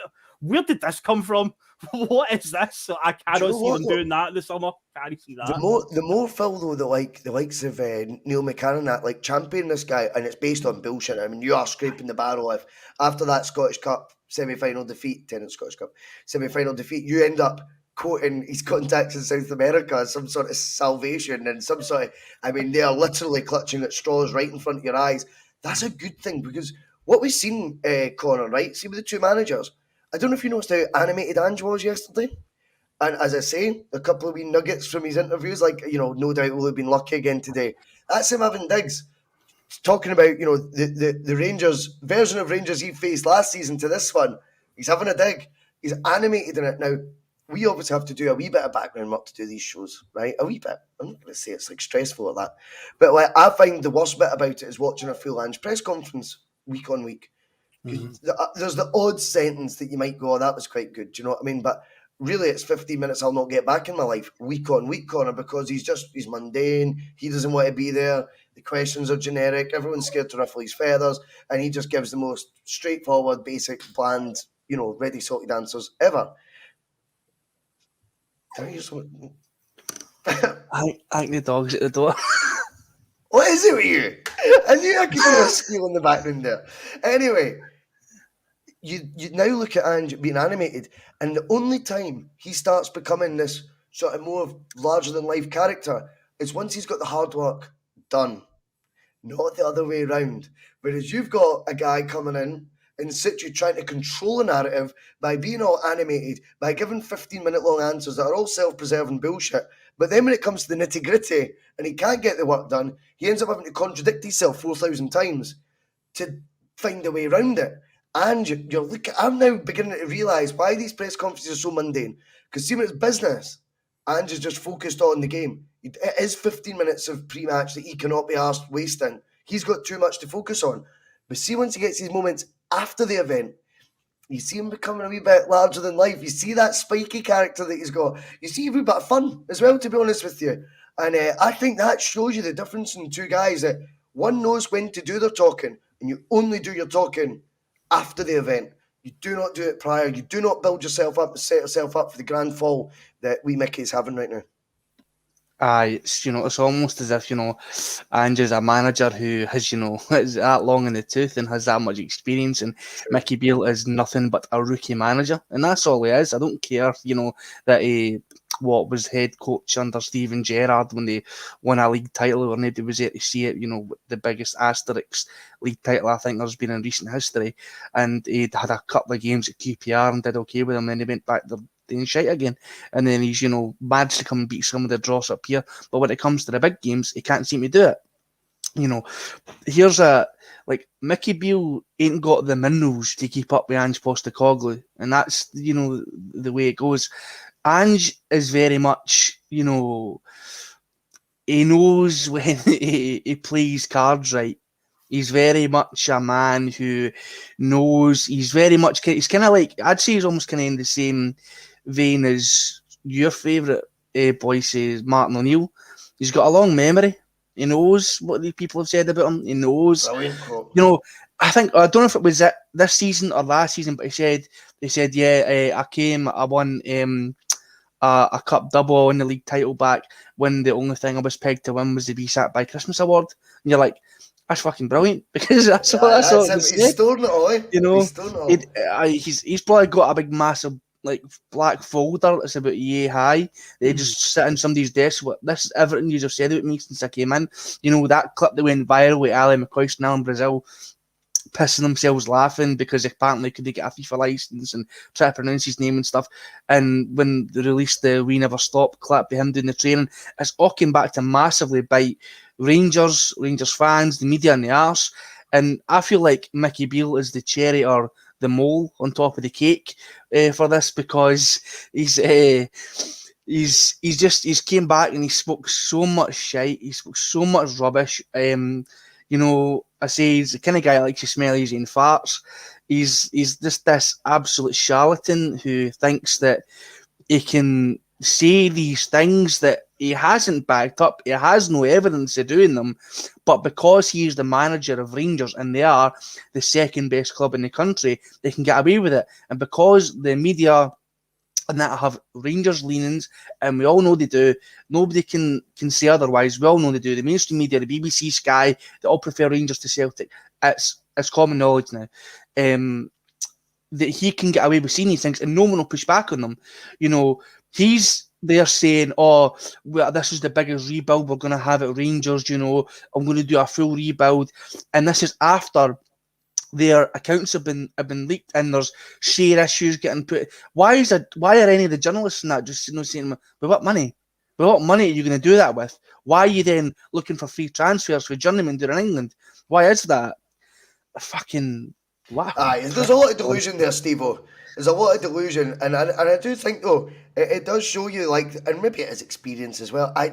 Where did this come from? What is this?" So I cannot see them doing that in the summer. Can't see that. The more Phil, though, the likes of Neil McCann and that, like, champion this guy, and it's based on bullshit. I mean, you are scraping the barrel if after that Scottish Cup semi-final defeat, Tennant Scottish Cup semi-final defeat, you end up quoting his contacts in South America as some sort of salvation and some sort of, I mean, they are literally clutching at straws right in front of your eyes. That's a good thing, because what we've seen, Connor, right? See with the two managers, I don't know if you noticed how animated Ange was yesterday. And as I say, a couple of wee nuggets from his interviews, like, you know, no doubt will have been lucky again today. That's him having digs. Talking about, you know, the Rangers, version of Rangers he faced last season to this one. He's having a dig. He's animated in it. Now, we obviously have to do a wee bit of background work to do these shows, right? A wee bit. I'm not going to say it's like stressful or that. But like, I find the worst bit about it is watching a full Ange press conference week on week. There's the odd sentence that you might go, "Oh, that was quite good." Do you know what I mean? But really, it's 15 minutes I'll not get back in my life, week on week, Connor, because he's mundane. He doesn't want to be there. The questions are generic. Everyone's scared to ruffle his feathers. And he just gives the most straightforward, basic, bland, you know, ready sorted answers ever. I think the dog's at the door. What is it with you? I knew I could hear a squeal in the background there. Anyway, you now look at Ange being animated, and the only time he starts becoming this sort of more larger than life character is once he's got the hard work done, not the other way around. Whereas you've got a guy coming in situ trying to control a narrative by being all animated, by giving 15-minute long answers that are all self-preserving bullshit. But then when it comes to the nitty-gritty and he can't get the work done, he ends up having to contradict himself 4,000 times to find a way around it. And I'm now beginning to realise why these press conferences are so mundane. Because see, when it's business, Ange is just focused on the game. It is 15 minutes of pre-match that he cannot be asked wasting. He's got too much to focus on. But see, once he gets these moments after the event, you see him becoming a wee bit larger than life. You see that spiky character that he's got. You see a wee bit of fun as well, to be honest with you. And I think that shows you the difference in two guys, that one knows when to do their talking, and you only do your talking after the event. You do not do it prior. You do not build yourself up and set yourself up for the grand fall that we Mickey's having right now. Aye, it's almost as if, Ange is a manager who has, is that long in the tooth and has that much experience, and Mickey Beale is nothing but a rookie manager, and that's all he is. I don't care, that he was head coach under Steven Gerrard when they won a league title, or nobody was there to see it, the biggest asterisk league title I think there's been in recent history, and he'd had a couple of games at QPR and did okay with them, and then he went back to the shite again, and then he's managed to come and beat some of the dross up here, but when it comes to the big games he can't seem to do it. Here's Mickey Beale ain't got the minerals to keep up with Ange Postecoglou, and that's the way it goes. Ange is very much he knows when he plays cards right. He's very much a man who knows. He's kind of like, I'd say he's almost kind of in the same vein as your favourite Boyce'S, Martin O'Neill. He's got a long memory. He knows what the people have said about him. He knows. I don't know if it was this season or last season, but he said, yeah, I won a cup double, won the league title back, when the only thing I was pegged to win was the Be Sat by Christmas award. And you're like, that's fucking brilliant, because that's all he's storing it all. He's probably got a big massive black folder that's about yay high. They just sit in somebody's desk. This is everything you've said about me since I came in. That clip that went viral with Ali McCoy now in Brazil, pissing themselves laughing because apparently could they get a FIFA license and try to pronounce his name and stuff. And when they released the We Never Stop clip of him doing the training, it's all came back to massively bite Rangers fans, the media and the arse. And I feel like Mickey Beale is the cherry or the mole on top of the cake for this, because he's came back and he spoke so much shite, he spoke so much rubbish. I say he's the kind of guy that likes to smell his own farts. He's just this absolute charlatan who thinks that he can say these things that he hasn't backed up. He has no evidence of doing them, but because he is the manager of Rangers and they are the second best club in the country, they can get away with it. And because the media and that have Rangers leanings, and we all know they do, nobody can say otherwise. We all know they do. The mainstream media, the BBC, Sky, they all prefer Rangers to Celtic. It's common knowledge now. That he can get away with saying these things and no one will push back on them. He's there saying, well, this is the biggest rebuild we're going to have at Rangers, I'm going to do a full rebuild. And this is after their accounts have been leaked and there's share issues getting put. Why are any of the journalists in that just saying, with what money? With what money are you going to do that with? Why are you then looking for free transfers for journeymen down in England? Why is that? Fucking wow. Aye, there's a lot of delusion there, Steve-O. There's a lot of delusion, and I do think though it does show you, and maybe it is experience as well. I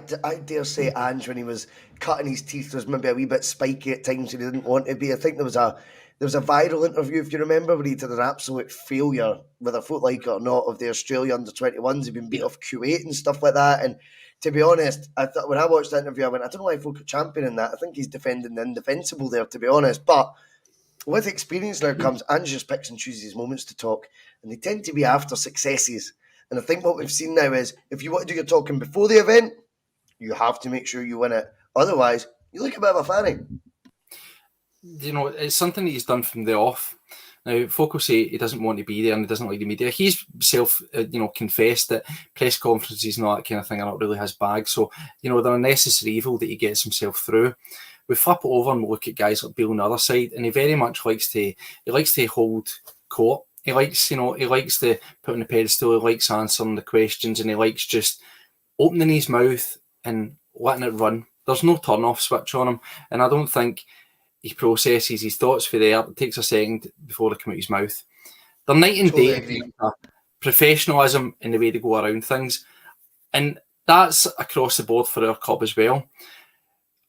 dare say Ange, when he was cutting his teeth, was maybe a wee bit spiky at times when he didn't want to be. I think there was a viral interview, if you remember, where he did an absolute failure, whether folk like it or not, of the Australia under-21s. He'd been beat off Kuwait and stuff like that. And to be honest, I thought when I watched that interview, I went, I don't know why folk are championing that. I think he's defending the indefensible there, to be honest. But with experience now comes, Ange just picks and chooses his moments to talk, and they tend to be after successes. And I think what we've seen now is, if you want to do your talking before the event, you have to make sure you win it. Otherwise, you look a bit of a fanny. It's something that he's done from the off. Now, folk will say he doesn't want to be there and he doesn't like the media. He's confessed that press conferences and all that kind of thing are not really his bag. So, they're a necessary evil that he gets himself through. We flip it over and we look at guys like Beale on the other side, and he very much likes to hold court. He likes to put on the pedestal. He likes answering the questions, and he likes just opening his mouth and letting it run. There's no turn-off switch on him, and I don't think he processes his thoughts for there. It takes a second before they come out his mouth. They're night and day professionalism in the way they go around things, and that's across the board for our club as well.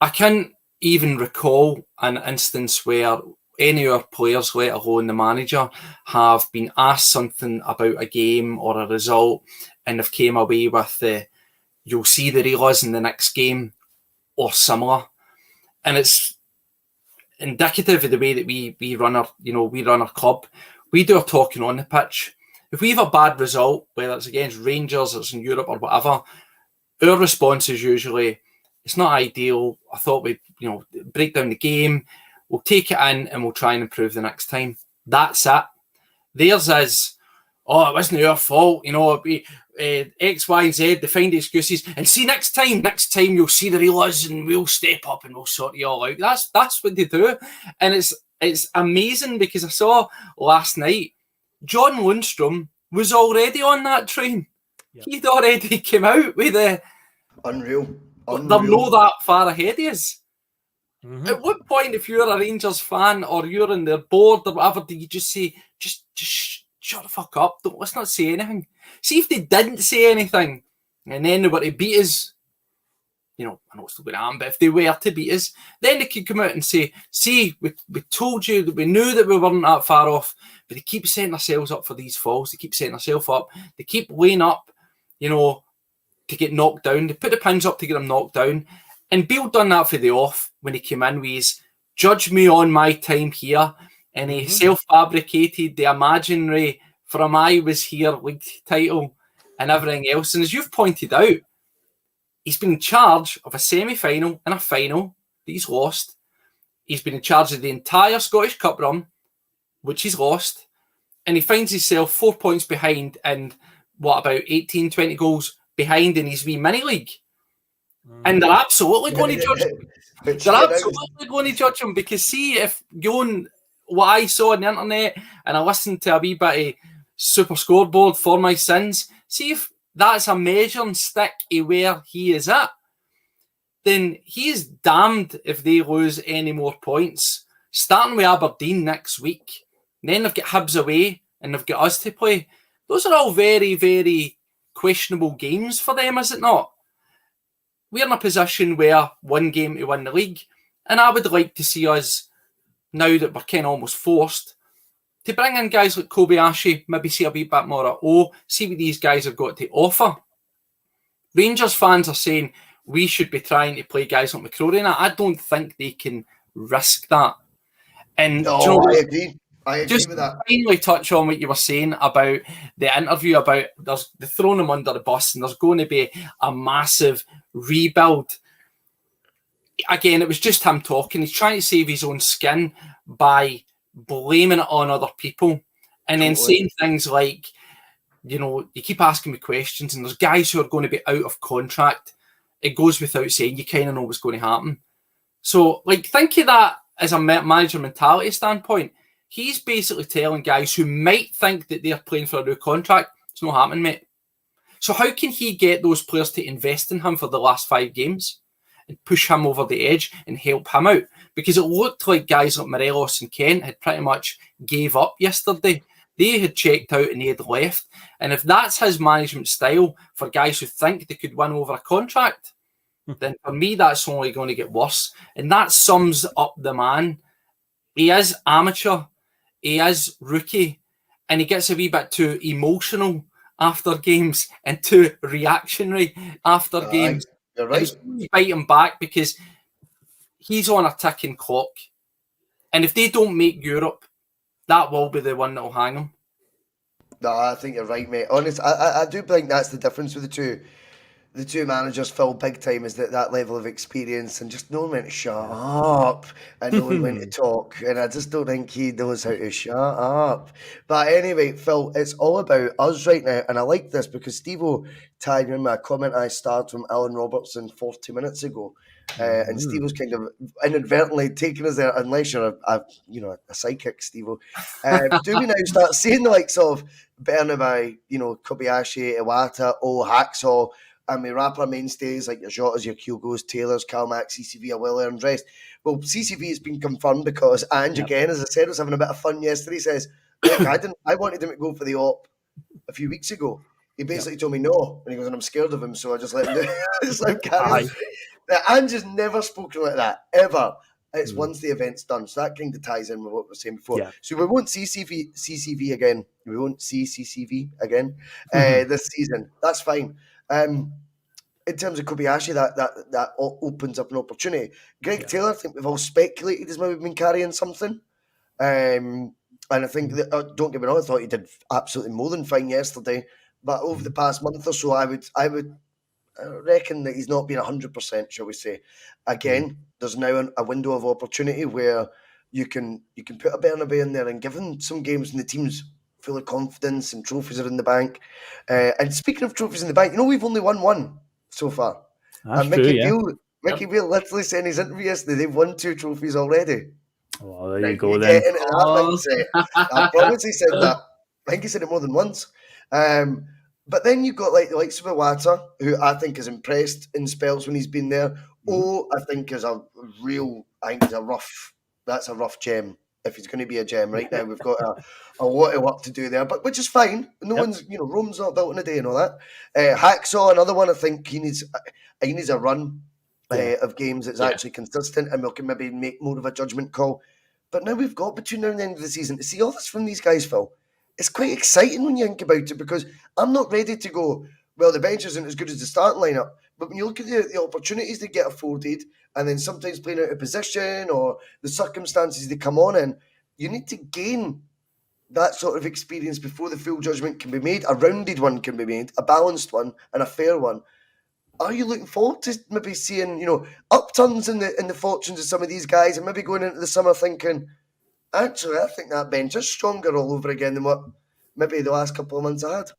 I can't even recall an instance where any of our players, let alone the manager, have been asked something about a game or a result and have came away with the "you'll see the realize in the next game" or similar. And it's indicative of the way that we run our club. We do our talking on the pitch. If we have a bad result, whether it's against Rangers, it's in Europe or whatever, our response is usually, "It's not ideal. I thought we'd break down the game. We'll take it in and we'll try and improve the next time." That's it. Theirs is, "Oh, it wasn't our fault. X, Y, and Z." They find excuses and see next time you'll see the real us and we'll step up and we'll sort you all out. That's what they do, and it's amazing because I saw last night John Lundstrom was already on that train. Yep. He'd already come out with the unreal. They're not that far ahead of us. Mm-hmm. At what point, if you're a Rangers fan or you're on their board or whatever, do you just say, just shut the fuck up, let's not say anything? See if they didn't say anything and then they were to beat us, I know it's still going to happen, but if they were to beat us, then they could come out and say, "See, we told you that we knew that we weren't that far off, but they keep setting themselves up for these falls, they keep setting themselves up, they keep laying up, to get knocked down. They put the pins up to get them knocked down." And Beale done that for the off when he came in with his "judge me on my time here," and he self-fabricated the imaginary "from I was here" league title and everything else. And as you've pointed out, he's been in charge of a semi-final and a final that he's lost. He's been in charge of the entire Scottish Cup run, which he's lost. And he finds himself 4 points behind and about 18, 20 goals behind in his wee mini-league. And they're absolutely going to judge him. They're absolutely going to judge him because see, if going what I saw on the internet and I listened to a wee bit of Super Scoreboard for my sins, see if that's a measuring stick of where he is at, then he is damned if they lose any more points. Starting with Aberdeen next week, and then they've got Hibs away and they've got us to play. Those are all very, very questionable games for them, is it not? We're in a position where one game to win the league, and I would like to see us, now that we're kind of almost forced, to bring in guys like Kobayashi, maybe see a wee bit more at see what these guys have got to offer. Rangers fans are saying we should be trying to play guys like McCrory, and I don't think they can risk that. And I agree. I agree just with that. Finally touch on what you were saying about the interview about they're throwing him under the bus and there's going to be a massive rebuild. Again, it was just him talking. He's trying to save his own skin by blaming it on other people and then saying things like, you keep asking me questions and there's guys who are going to be out of contract. It goes without saying, you kind of know what's going to happen. So, think of that as a manager mentality standpoint. He's basically telling guys who might think that they're playing for a new contract, it's not happening, mate. So how can he get those players to invest in him for the last 5 games and push him over the edge and help him out? Because it looked like guys like Morelos and Kent had pretty much gave up yesterday. They had checked out and they had left. And if that's his management style for guys who think they could win over a contract, then for me, that's only going to get worse. And that sums up the man. He is amateur. He is rookie. And he gets a wee bit too emotional after games and too reactionary after games. You're right. It's going to bite him back because he's on a ticking clock. And if they don't make Europe, that will be the one that will hang him. No, I think you're right, mate. Honest, I do think that's the difference with the two. the two managers, Phil, big time, is that level of experience and just knowing when to shut up and knowing when to talk. And I just don't think he knows how to shut up. But anyway, Phil, it's all about us right now. And I like this because Steve-O tagged in my comment I started from Alan Robertson 40 minutes ago. And Steve-O's kind of inadvertently taking us there, unless you're a psychic, Steve-O. Do we now start seeing the likes of Bernaby, Kobayashi, Iwata, Hacksaw, and we wrap our mainstays like your Jotas, your Kyogos, Taylors, Calmac, CCV, Awiller, and rest. Well, CCV has been confirmed because Ange, again, as I said, was having a bit of fun yesterday. He says, look, I wanted him to go for the op a few weeks ago. He basically told me no, and he goes, and I'm scared of him, so I just let him do it. Just let him carry on. Ange has never spoken like that, ever. It's once the event's done. So that kind of ties in with what we were saying before. Yeah. So we won't see CCV again. We won't see CCV again this season. That's fine. In terms of Kobayashi, that opens up an opportunity. Greg Taylor, I think we've all speculated has maybe been carrying something. And I think, don't get me wrong, I thought he did absolutely more than fine yesterday. But over the past month or so, I would reckon that he's not been 100%, shall we say. Again, there's now a window of opportunity where you can put a Bernabe in there and give him some games when the team's full of confidence and trophies are in the bank. And speaking of trophies in the bank, we've only won one so far. That's Mickey true, Mickey Beale literally said in his interview yesterday they've won 2 trophies already. Well, there you go then. I promise he said that. I think he said it more than once. But then you've got like the likes of Iwata, who I think has impressed in spells when he's been there. I think is that's a rough gem. If he's going to be a gem right now, we've got a lot of work to do there, but which is fine. No one's, Rome's not built in a day and all that. Hacksaw, another one. I think he needs a run of games that's actually consistent, and we can maybe make more of a judgment call. But now we've got between now and the end of the season to see all this from these guys, Phil. It's quite exciting when you think about it, because I'm not ready to go, well, the bench isn't as good as the starting lineup. But when you look at the opportunities they get afforded, and then sometimes playing out of position or the circumstances they come on in, you need to gain that sort of experience before the full judgment can be made. A rounded one can be made, a balanced one, and a fair one. Are you looking forward to maybe seeing, upturns in the fortunes of some of these guys, and maybe going into the summer thinking, actually, I think that bench is stronger all over again than what maybe the last couple of months I had?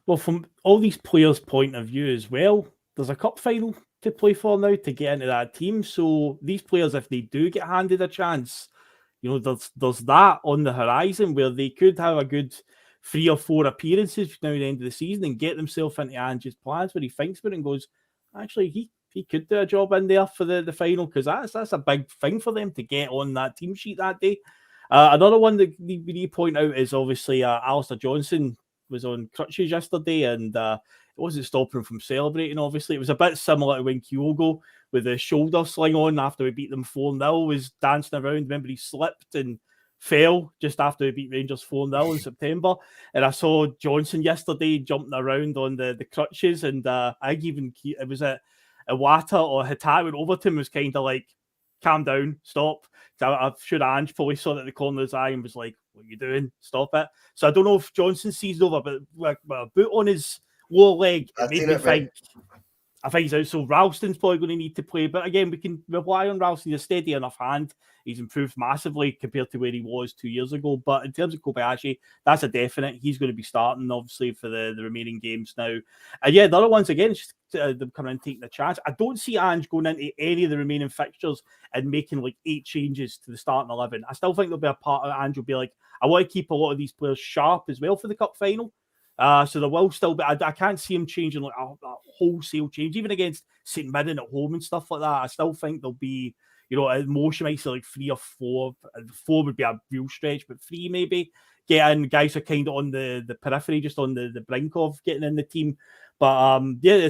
Well, from all these players' point of view as well, there's a cup final to play for now to get into that team. So these players, if they do get handed a chance, there's that on the horizon where they could have a good 3 or 4 appearances now at the end of the season and get themselves into Ange's plans where he thinks about it and goes, actually, he could do a job in there for the final, because that's a big thing for them to get on that team sheet that day. Another one that we need to point out is obviously Alistair Johnston was on crutches yesterday, and it wasn't stopping him from celebrating, obviously. It was a bit similar to when Kyogo, with the shoulder sling on after we beat them 4-0, was dancing around. Remember, he slipped and fell just after we beat Rangers 4-0 in September. And I saw Johnston yesterday jumping around on the crutches, and I think even it was Iwata or Hitachi went over to him, was kind of like, calm down, stop. I'm sure Ange probably saw that at the corner of his eye and was like, what are you doing? Stop it. So I don't know if Johnston's season's over, but with a boot on his lower leg, it made me think, I think he's out. So Ralston's probably going to need to play. But again, we can rely on Ralston. He's a steady enough hand. He's improved massively compared to where he was 2 years ago. But in terms of Kobayashi, that's a definite. He's going to be starting, obviously, for the remaining games now. And the other ones, again, just them coming in and taking a chance. I don't see Ange going into any of the remaining fixtures and making like 8 changes to the starting 11. I still think there'll be a part of Ange will be like, I want to keep a lot of these players sharp as well for the cup final. So there will still be, I can't see him changing like a wholesale change, even against St Mirren at home and stuff like that. I still think there'll be, at most you might say like 3 or 4. 4 would be a real stretch, but 3 maybe. Get in guys who are kind of on the periphery, just on the brink of getting in the team. But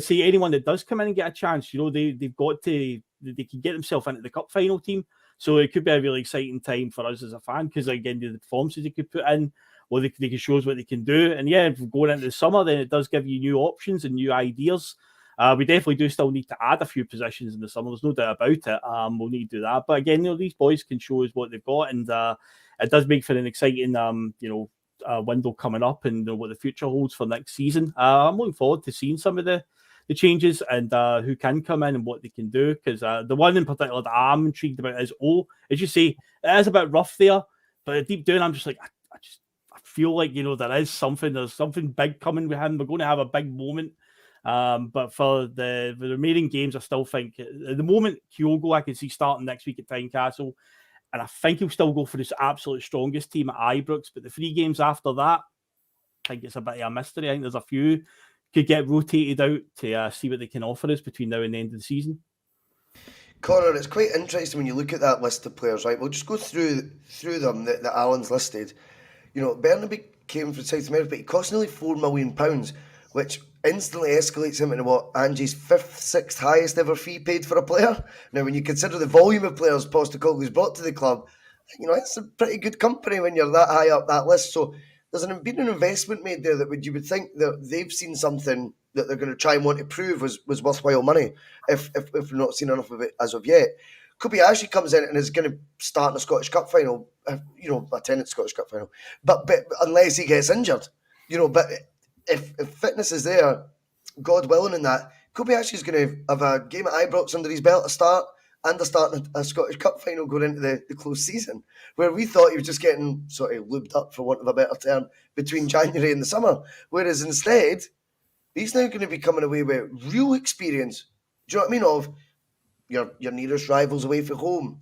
see, anyone that does come in and get a chance, they've got to, they can get themselves into the cup final team. So it could be a really exciting time for us as a fan, because again, the performances they could put in, or they can show us what they can do. And if we're going into the summer, then it does give you new options and new ideas. We definitely do still need to add a few positions in the summer. There's no doubt about it. We'll need to do that. But again, these boys can show us what they've got, and it does make for an exciting, window coming up, and what the future holds for next season. I'm looking forward to seeing some of the the changes and who can come in and what they can do. Because the one in particular that I'm intrigued about is as you say, it is a bit rough there, but deep down I'm just like, I feel like, there's something big coming with him. We're going to have a big moment. But for the remaining games, I still think at the moment, Kyogo I can see starting next week at Tynecastle, and I think he'll still go for his absolute strongest team at Ibrox. But the 3 games after that, I think it's a bit of a mystery. I think there's a few could get rotated out to see what they can offer us between now and the end of the season. Connor, it's quite interesting when you look at that list of players, right? We'll just go through them that Alan's listed. Bernabe came from South America, but he cost nearly £4 million, which instantly escalates him into what Angie's 5th, 6th highest ever fee paid for a player. Now, when you consider the volume of players Postecoglou's brought to the club, it's a pretty good company when you're that high up that list. So there's been an investment made there that you would think that they've seen something that they're going to try and want to prove was worthwhile money, if we've not seen enough of it as of yet. Kobayashi comes in and is going to start in the Scottish Cup final, attend the Scottish Cup final, but unless he gets injured, but if fitness is there, God willing in that, Kobayashi is going to have a game at Ibrox under his belt to start, and they're starting a Scottish Cup final going into the close season, where we thought he was just getting sort of lubed up, for want of a better term, between January and the summer. Whereas instead, he's now going to be coming away with real experience. Do you know what I mean? Of your nearest rivals away from home,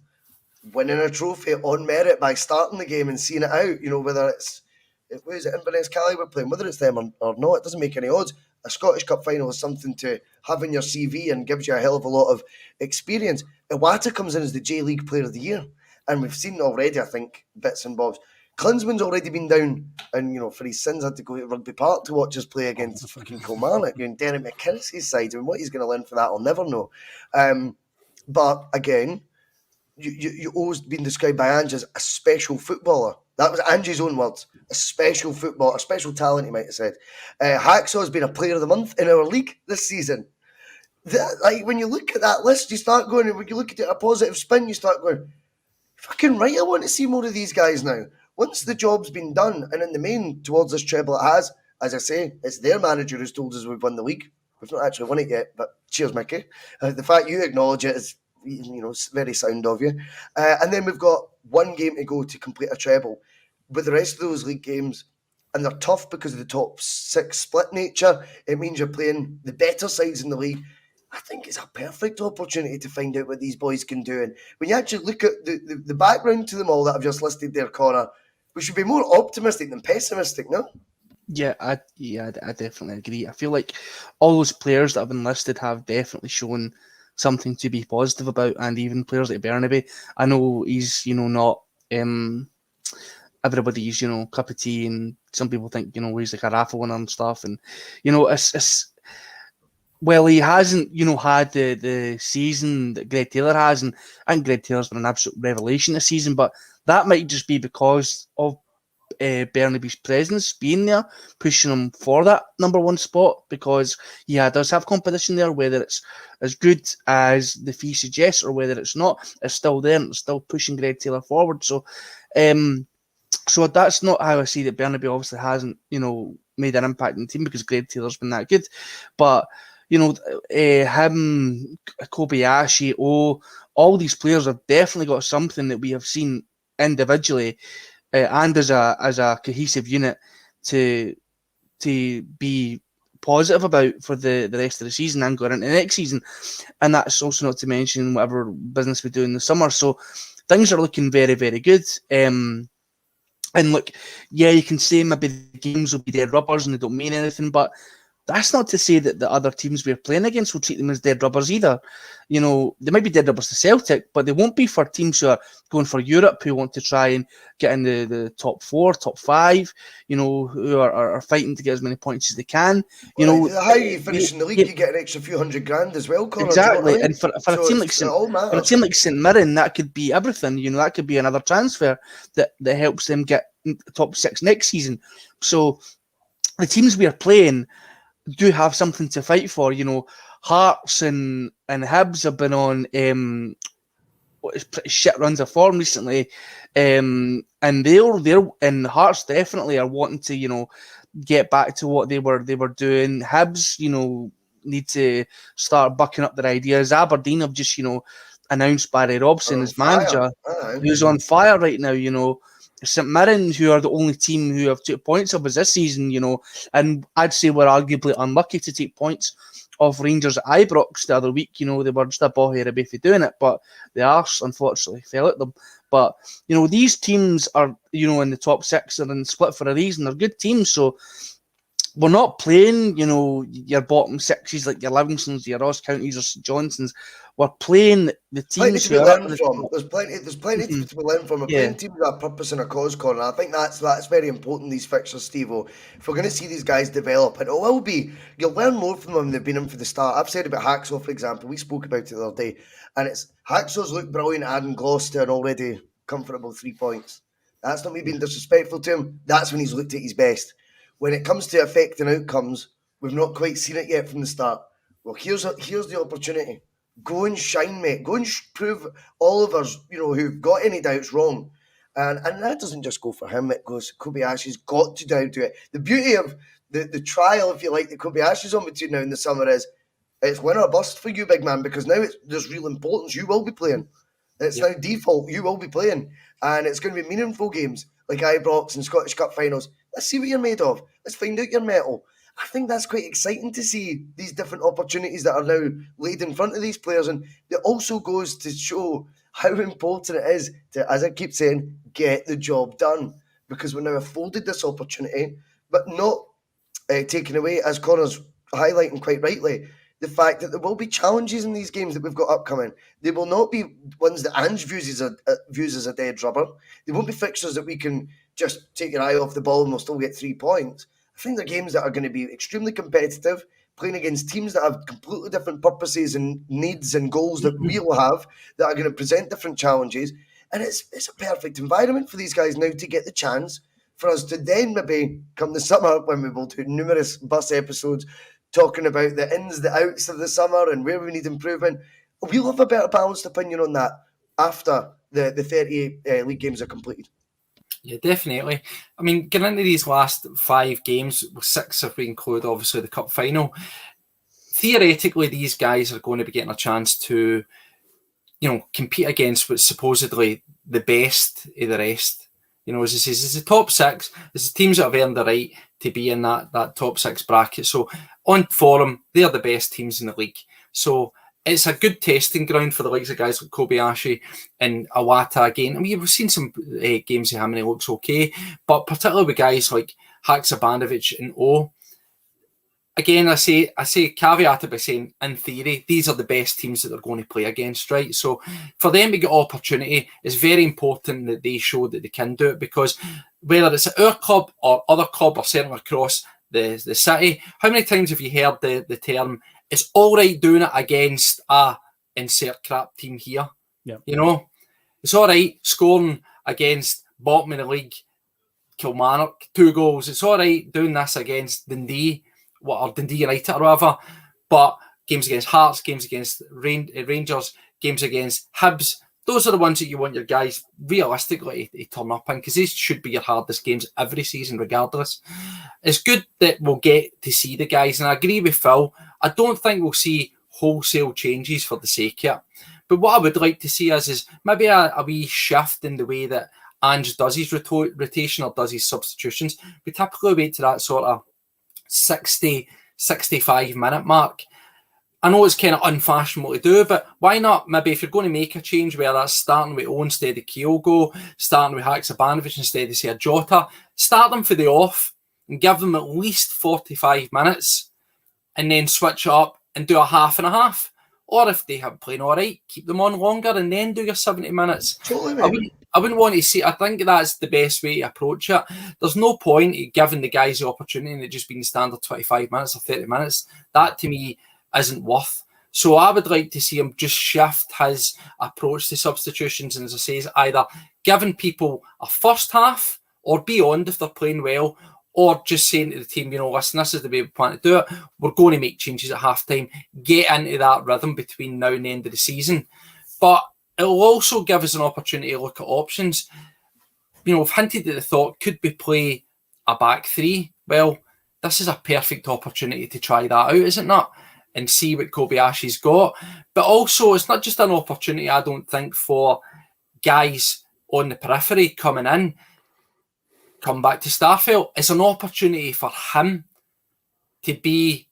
winning a trophy on merit by starting the game and seeing it out. Whether it's Inverness Cali we're playing, whether it's them or not, it doesn't make any odds. A Scottish Cup final is something to have in your CV and gives you a hell of a lot of experience. Iwata comes in as the J-League Player of the Year, and we've seen already, I think, bits and bobs. Klinsmann's already been down, and for his sins had to go to Rugby Park to watch us play against fucking Kilmarnock. Derek McKinney's side, and what he's going to learn for that, I'll never know. But again, you always been described by Ange as a special footballer. That was Ange's own words. A special footballer, a special talent, he might have said. Hacksaw has been a player of the month in our league this season. When you look at that list, you start going, and when you look at it a positive spin, you start going, fucking right, I want to see more of these guys now. Once the job's been done, and in the main, towards this treble it has, as I say, it's their manager who's told us we've won the league. We've not actually won it yet, but cheers, Mickey. The fact you acknowledge it is, it's very sound of you. And then we've got 1 game to go to complete a treble. With the rest of those league games, and they're tough because of the top 6 split nature, it means you're playing the better sides in the league. I think it's a perfect opportunity to find out what these boys can do. And when you actually look at the background to them all that I've just listed there, Connor, we should be more optimistic than pessimistic, no? Yeah, I definitely agree. I feel like all those players that have been listed have definitely shown something to be positive about, and even players like Bernabe. I know he's, not everybody's, cup of tea, and some people think, he's like a raffle winner and stuff, and well, he hasn't, had the season that Greg Taylor has, and I think Greg Taylor's been an absolute revelation this season, but that might just be because of Bernabe's presence being there, pushing him for that number 1 spot, because does have competition there, whether it's as good as the fee suggests or whether it's not, it's still there and it's still pushing Greg Taylor forward. So that's not how I see that. Bernabe obviously hasn't, made an impact in the team because Greg Taylor's been that good, but him, Kobayashi, all these players have definitely got something that we have seen individually and as a cohesive unit to be positive about for the rest of the season and going into the next season. And that's also not to mention whatever business we do in the summer. So things are looking very, very good. And look, you can say maybe the games will be dead rubbers and they don't mean anything, but that's not to say that the other teams we're playing against will treat them as dead rubbers either. They might be dead rubbers to Celtic, but they won't be for teams who are going for Europe, who want to try and get in the top 4, top 5, who are fighting to get as many points as they can. The higher you finish in the league, you get an extra few $100,000 as well, Connor. Exactly, You know and for a team like St Mirren, that could be everything. That could be another transfer that helps them get top 6 next season. So the teams we are playing do have something to fight for. Hearts and Hibs have been on pretty shit runs of form recently, and they're and Hearts definitely are wanting to get back to what they were doing. Hibs, need to start bucking up their ideas. Aberdeen have just, announced Barry Robson as manager, who's on fire right now, St Mirren, who are the only team who have took points of us this season, and I'd say we're arguably unlucky to take points off Rangers at Ibrox the other week. They were just a ball here away for doing it, but the arse unfortunately fell at them. But these teams are in the top 6 and split for a reason. They're good teams, so we're not playing your bottom 6s like your Livingstons, your Ross Counties, or St Johnstons. We're playing the teams who are There's plenty to learn from. We're playing teams with a purpose and a cause, Conor. I think that's very important, these fixtures, Steve-O. If we're going to see these guys develop, and it will be, you'll learn more from them than they've been in for the start. I've said about Hacksaw, for example, we spoke about it the other day, and it's Hacksaw's looked brilliant adding Gloucester and already comfortable 3 points. That's not me being disrespectful to him. That's when he's looked at his best. When it comes to affecting outcomes, we've not quite seen it yet from the start. Well, here's the opportunity. Go and shine, mate. Go and prove all of us, who've got any doubts wrong. And that doesn't just go for him. It goes, Kobayashi's got to now do it. The beauty of the trial, if you like, that Kobayashi's on between now in the summer is it's win or bust for you, big man, because now there's real importance. You will be playing. It's now default. You will be playing. And it's going to be meaningful games like Ibrox and Scottish Cup finals. Let's see what you're made of. Let's find out your mettle. I think that's quite exciting to see these different opportunities that are now laid in front of these players. And it also goes to show how important it is to, as I keep saying, get the job done. Because we're now afforded this opportunity, but not taken away, as Connor's highlighting quite rightly, the fact that there will be challenges in these games that we've got upcoming. They will not be ones that Ange views as a dead rubber. They won't be fixtures that we can just take your eye off the ball and we'll still get 3 points. I think they're games that are going to be extremely competitive, playing against teams that have completely different purposes and needs and goals that we'll have, that are going to present different challenges. And it's a perfect environment for these guys now to get the chance for us to then maybe come the summer, when we will do numerous bus episodes talking about the ins, the outs of the summer and where we need improvement. We'll have a better balanced opinion on that after the 38 league games are completed. Yeah, definitely. I mean, getting into these last 5 games, 6 if we include obviously the cup final, theoretically these guys are going to be getting a chance to, compete against what's supposedly the best of the rest. As it says, it's the top 6. It's the teams that have earned the right to be in that top 6 bracket. So on forum, they're the best teams in the league. So it's a good testing ground for the likes of guys like Kobayashi and Awata again. I mean, we've seen some games of him and he looks okay, but particularly with guys like Haksabanovic and O. Again, I say caveat it by saying, in theory, these are the best teams that they're going to play against, right? So for them to get opportunity, it's very important that they show that they can do it, because whether it's at our club or other club or certainly across the city, how many times have you heard the term, it's all right doing it against a insert crap team here? Yeah. It's all right scoring against bottom of the league, Kilmarnock, 2 goals. It's all right doing this against Dundee, or Dundee United or whatever, but games against Hearts, games against Rangers, games against Hibs, those are the ones that you want your guys realistically to turn up in, because these should be your hardest games every season regardless. It's good that we'll get to see the guys, and I agree with Phil, I don't think we'll see wholesale changes for the sake of it, but what I would like to see is maybe a wee shift in the way that Ange does his rotation or does his substitutions. We typically wait to that sort of 60-65 minute mark. I know it's kind of unfashionable to do, but why not? Maybe if you're going to make a change where that's starting with O instead of Kyogo, starting with Haksabanovic instead of, say, a Jota, start them for the off and give them at least 45 minutes and then switch it up and do a half and a half. Or if they have playing all right, keep them on longer and then do your 70 minutes. Totally, I wouldn't want to see. I think that's the best way to approach it. There's no point in giving the guys the opportunity and it just being standard 25 minutes or 30 minutes. That to me isn't worth. So I would like to see him just shift his approach to substitutions, and as I say, either giving people a first half or beyond if they're playing well, or just saying to the team, listen, this is the way we plan to do it. We're going to make changes at half time. Get into that rhythm between now and the end of the season. But it'll also give us an opportunity to look at options. We've hinted at the thought, could we play a back 3? Well, this is a perfect opportunity to try that out, is it not? and see what Kobayashi's got. But also, it's not just an opportunity, I don't think, for guys on the periphery coming in, come back to Starfelt. It's an opportunity for him to be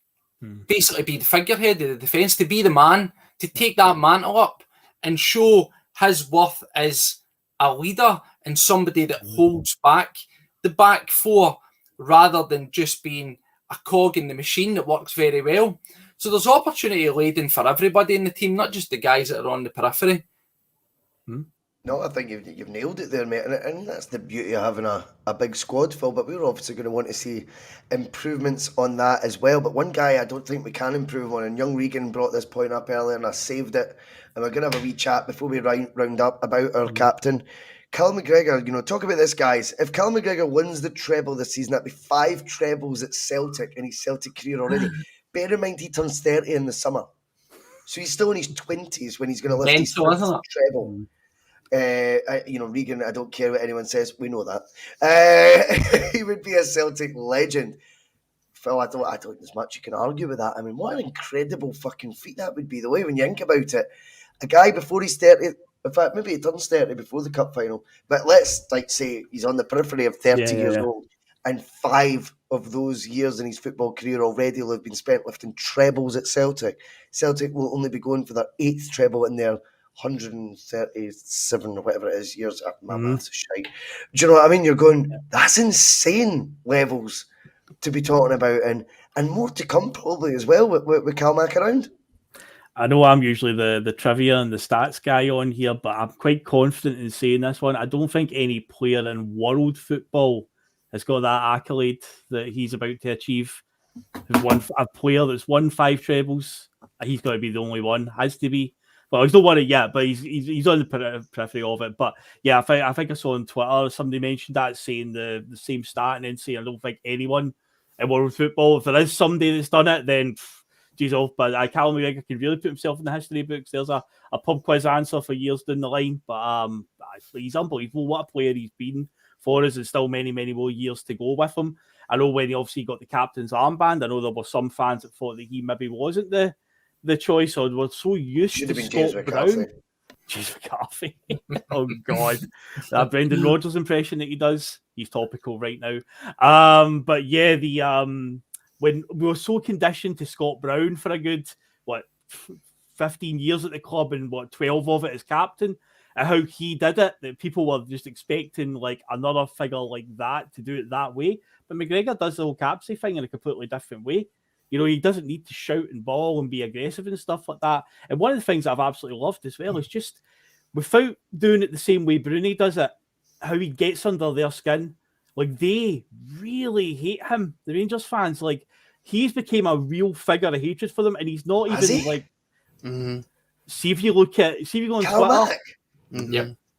basically be the figurehead of the defence, to be the man, to take that mantle up and show his worth as a leader and somebody that holds back the back four rather than just being a cog in the machine that works very well. So there's opportunity laden for everybody in the team, not just the guys that are on the periphery. No, I think you've nailed it there, mate. And that's the beauty of having a big squad, Phil. But we're obviously going to want to see improvements on that as well. But one guy I don't think we can improve on, and young Regan brought this point up earlier and I saved it. And we're going to have a wee chat before we round up about our captain. Cal McGregor, talk about this, guys. If Cal McGregor wins the treble this season, that'd be 5 trebles at Celtic in his Celtic career already. Bear in mind he turns 30 in the summer. So he's still in his 20s when he's going to lift his first treble. Regan, I don't care what anyone says, we know that. He would be a Celtic legend. Phil, I don't think there's much you can argue with that. I mean, what an incredible fucking feat that would be, the way when you think about it. A guy before he's 30, in fact, maybe he turns 30 before the cup final, but let's say he's on the periphery of 30 years old, and 5 of those years in his football career already will have been spent lifting trebles at Celtic. Celtic will only be going for their 8th treble in their 137 or whatever it is years. My maths is shite. Do you know what I mean? You're going, that's insane levels to be talking about, and more to come probably as well with Cal Mac around. I know I'm usually the trivia and the stats guy on here, but I'm quite confident in saying this one. I don't think any player in world football has got that accolade that he's about to achieve. A player that's won 5 trebles, he's got to be the only one. Has to be. Well, he's not won it yet, but he's on the periphery of it. But yeah, I think I saw on Twitter somebody mentioned that, saying the same stat, and then saying I don't think anyone in world football, if there is somebody that's done it, then geez off. But Callum McGregor can really put himself in the history books. There's a pub quiz answer for years down the line. But he's unbelievable. What a player he's been for us, and still many, many more years to go with him. I know when he obviously got the captain's armband, I know there were some fans that thought that he maybe wasn't the choice, or we're so used to Scott Brown. James McCarthy. Oh God, that Brendan Rodgers impression that he does, he's topical right now. But yeah, when we were so conditioned to Scott Brown for a good 15 years at the club, and 12 of it as captain, and how he did it, that people were just expecting like another figure like that to do it that way. But McGregor does the whole captaincy thing in a completely different way. He doesn't need to shout and ball and be aggressive and stuff like that. And one of the things I've absolutely loved as well is just, without doing it the same way Bruni does it, how he gets under their skin. Like, they really hate him. The Rangers fans, like, he's became a real figure of hatred for them, and he's not even like. See if you go on Twitter.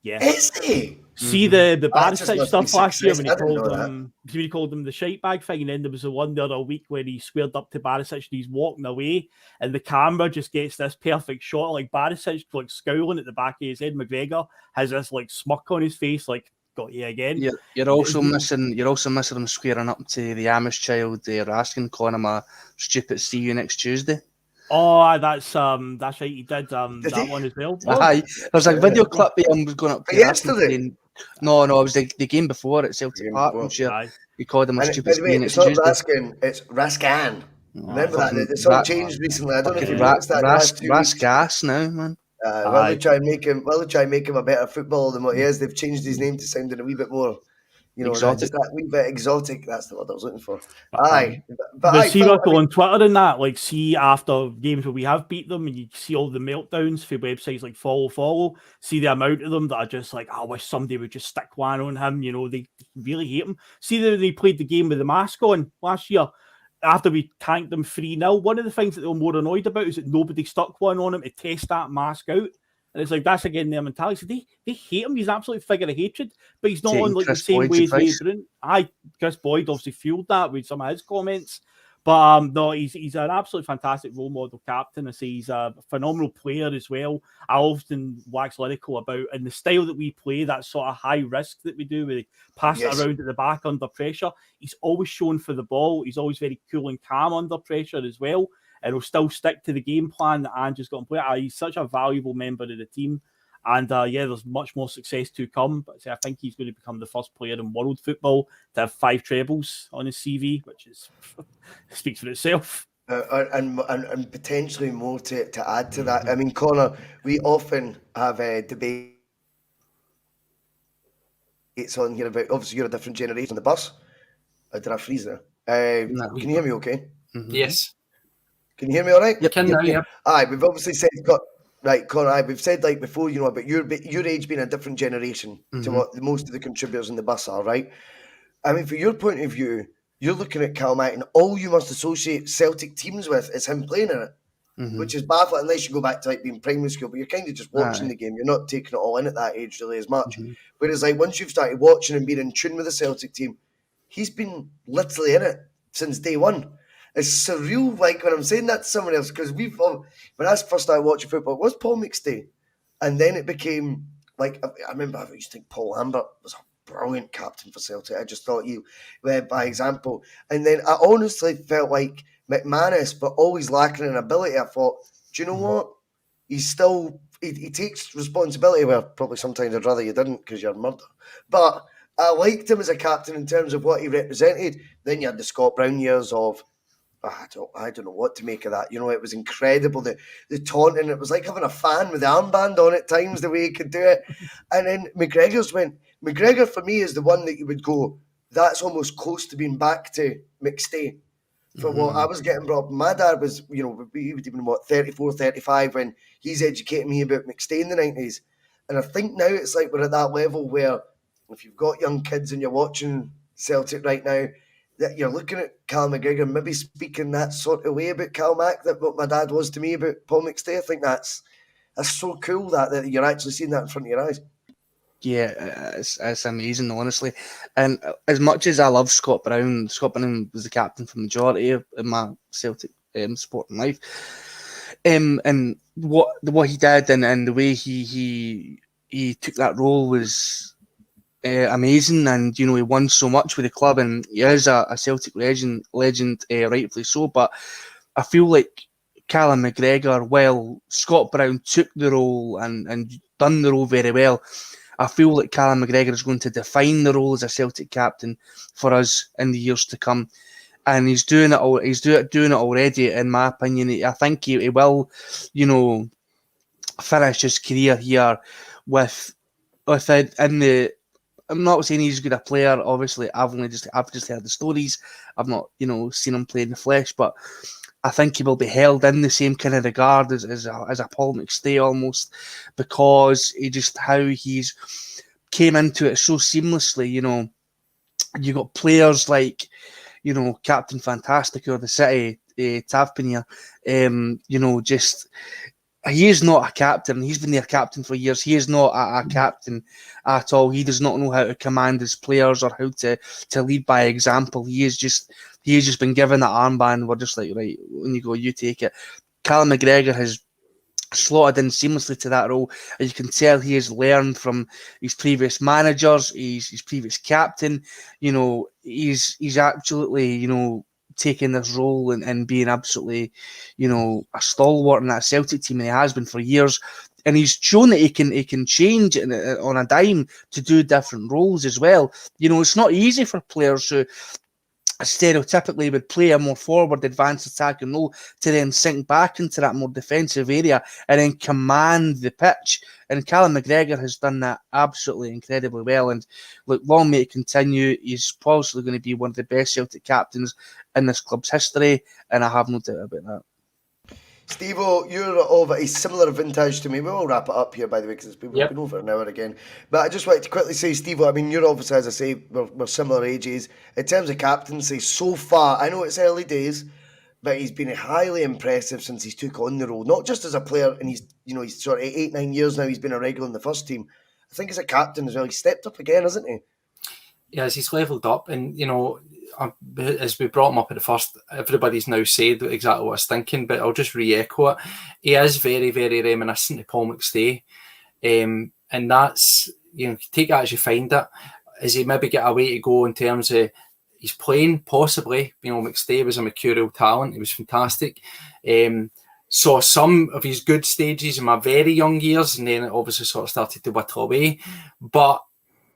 Yeah. Is he? See the Barisic stuff last year when he called him the shite bag thing, and then there was the one the other week when he squared up to Barisic and he's walking away, and the camera just gets this perfect shot, like Barisic like scowling at the back of his head. McGregor has this like smirk on his face, like got you again. You're also missing him squaring up to the Amish child, Ralston, calling him a stupid "see you next Tuesday." Oh, that's right. He did that one as well. Aye, there's a video clip of him going up to yesterday. No, it was the game before at Celtic Park. I'm sure he called him a stupid "see next Tuesday." Raskin, it's Rascan. Remember that? It's all changed recently. I don't know if you noticed that. Rasgas now, man. Well, they try and make him a better footballer than what he is. They've changed his name to sounding a wee bit more, exotic. Just that wee bit exotic. That's the word I was looking for. But see what on Twitter and that, like, see after games where we have beat them, and you see all the meltdowns for websites like Follow. See the amount of them that are just like, I wish somebody would just stick one on him. They really hate him. See that they played the game with the mask on last year. After we tanked them 3-0, one of the things that they were more annoyed about is that nobody stuck one on him to test that mask out. And it's like, that's again their mentality. So they hate him. He's an absolute figure of hatred, but he's not on like Chris the same way as Adrian. Chris Boyd obviously fueled that with some of his comments. But no, he's an absolute fantastic role model captain. I say he's a phenomenal player as well. I often wax lyrical about, in the style that we play, that sort of high risk that we do, where we pass it around at the back under pressure. He's always shown for the ball. He's always very cool and calm under pressure as well. and he'll still stick to the game plan that Andrew's got in play. He's such a valuable member of the team. And there's much more success to come. But I think he's going to become the first player in world football to have 5 trebles on his CV, which is speaks for itself. And potentially more to add to that. I mean, Connor, we often have debates on here about, obviously you're a different generation on the bus. Did I freeze there? Can you hear me okay? Mm-hmm. Yes. Can you hear me all right? You can now, yeah. Aye, we've obviously said, right, Connor, we've said like before, you know, about your age being a different generation to what most of the contributors in the bus are, right? I mean, from your point of view, you're looking at Cal Mack and all you must associate Celtic teams with is him playing in it, which is baffling unless you go back to like being primary school, but you're kind of just watching the game. You're not taking it all in at that age really as much. Whereas like once you've started watching and being in tune with the Celtic team, he's been literally in it since day one. It's surreal, like when I'm saying that to someone else, because when I first started watching football, it was Paul McStay. And then it became, like, I remember I used to think Paul Lambert was a brilliant captain for Celtic. I just thought he led by example. And then I honestly felt like McManus, but always lacking in ability. I thought, do you know what? He's still, he takes responsibility, where probably sometimes I'd rather you didn't because you're a murderer. But I liked him as a captain in terms of what he represented. Then you had the Scott Brown years of, I don't know what to make of that. You know, it was incredible. The taunting, it was like having a fan with the armband on at times, the way he could do it. And then McGregor for me is the one that you would go, that's almost close to being back to McStay. For what I was getting brought up. My dad was, you know, he would have been, 34, 35 when he's educating me about McStay in the 90s. And I think now it's like we're at that level where if you've got young kids and you're watching Celtic right now, that you're looking at Cal McGregor maybe speaking that sort of way about Cal Mack, that what my dad was to me about Paul McStay. I think that's so cool that you're actually seeing that in front of your eyes. Yeah, it's amazing, honestly. And as much as I love Scott Brown was the captain for the majority of my Celtic sporting life. And what he did and the way he took that role was amazing, and you know he won so much with the club, and he is a Celtic legend, rightfully so. But I feel like Callum McGregor, while Scott Brown took the role and done the role very well, I feel like Callum McGregor is going to define the role as a Celtic captain for us in the years to come, and he's doing it. He's doing it already, in my opinion. I think he will, you know, finish his career here with in the. I'm not saying he's a good player. Obviously, I've just heard the stories. I've not, you know, seen him play in the flesh, but I think he will be held in the same kind of regard as a Paul McStay almost, because how he's came into it so seamlessly. You know, you got players like, you know, Captain Fantastic or the City, Tavpinier, you know, just. He is not a captain. He's been their captain for years. He is not a captain at all. He does not know how to command his players or how to lead by example. He has just been given that armband. We're just like, right, when you go, you take it. Callum McGregor has slotted in seamlessly to that role. And you can tell he has learned from his previous managers, his previous captain. You know, he's absolutely, you know, taking this role and being absolutely, you know, a stalwart in that Celtic team, and he has been for years. And he's shown that he can change on a dime to do different roles as well. You know, it's not easy for players who stereotypically would play a more forward, advanced attacking role to then sink back into that more defensive area and then command the pitch. And Callum McGregor has done that absolutely incredibly well. And look, long may it continue. He's probably going to be one of the best Celtic captains in this club's history, and I have no doubt about that. Steve-O, you're of a similar vintage to me. We'll wrap it up here, by the way, because we've been over an hour again. But I just wanted to quickly say, Steve-O, I mean, you're obviously, as I say, we're similar ages. In terms of captaincy, so far, I know it's early days, but he's been highly impressive since he's took on the role. Not just as a player, and he's sort of 8-9 years now, he's been a regular in the first team. I think as a captain as well, he's stepped up again, hasn't he? Yes, he's levelled up, and you know, as we brought him up at the first, everybody's now said exactly what I was thinking, but I'll just re-echo it. He is very, very reminiscent of Paul McStay, and that's, you know, take it as you find it. Is he maybe get a way to go in terms of He's playing, possibly. McStay was a mercurial talent. He was fantastic. Saw some of his good stages in my very young years, and then it obviously sort of started to whittle away. But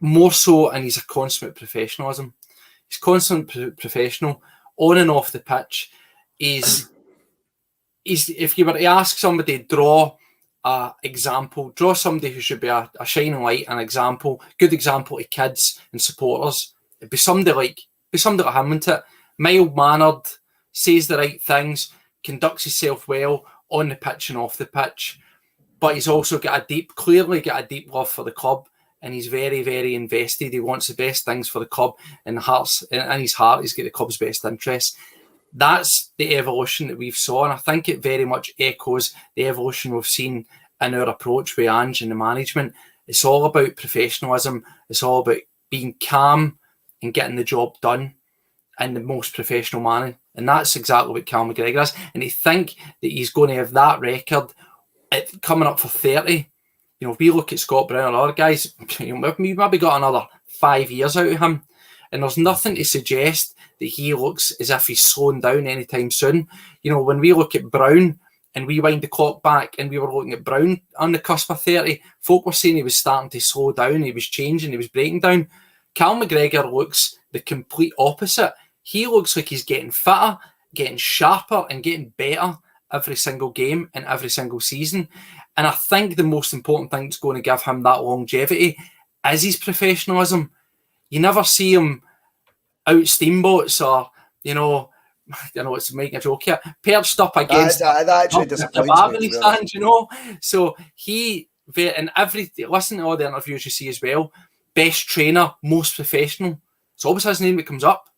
more so, and he's a consummate professionalism. He's consummate professional, on and off the pitch. If you were to ask somebody, draw an example, draw somebody who should be a shining light, an example, good example to kids and supporters, it'd be somebody like him, wouldn't it? Mild-mannered, says the right things, conducts himself well on the pitch and off the pitch, but he's also clearly got a deep love for the club, and he's very, very invested. He wants the best things for the club, and in his heart, he's got the club's best interests. That's the evolution that we've saw, and I think it very much echoes the evolution we've seen in our approach with Ange and the management. It's all about professionalism. It's all about being calm and getting the job done in the most professional manner. And that's exactly what Cal McGregor is. And to think that he's going to have that record coming up for 30, if we look at Scott Brown and other guys, we maybe got another 5 years out of him. And there's nothing to suggest that he looks as if he's slowing down anytime soon. When we look at Brown and we wind the clock back and we were looking at Brown on the cusp of 30, folk were saying he was starting to slow down, he was changing, he was breaking down. Cal McGregor looks the complete opposite. He looks like he's getting fitter, getting sharper, and getting better every single game and every single season. And I think the most important thing that's going to give him that longevity is his professionalism. You never see him out steamboats or, I know it's making a joke here, perched up against that actually disappoints me, stand, So listen to all the interviews you see as well, best trainer, most professional. It's always his name that comes up.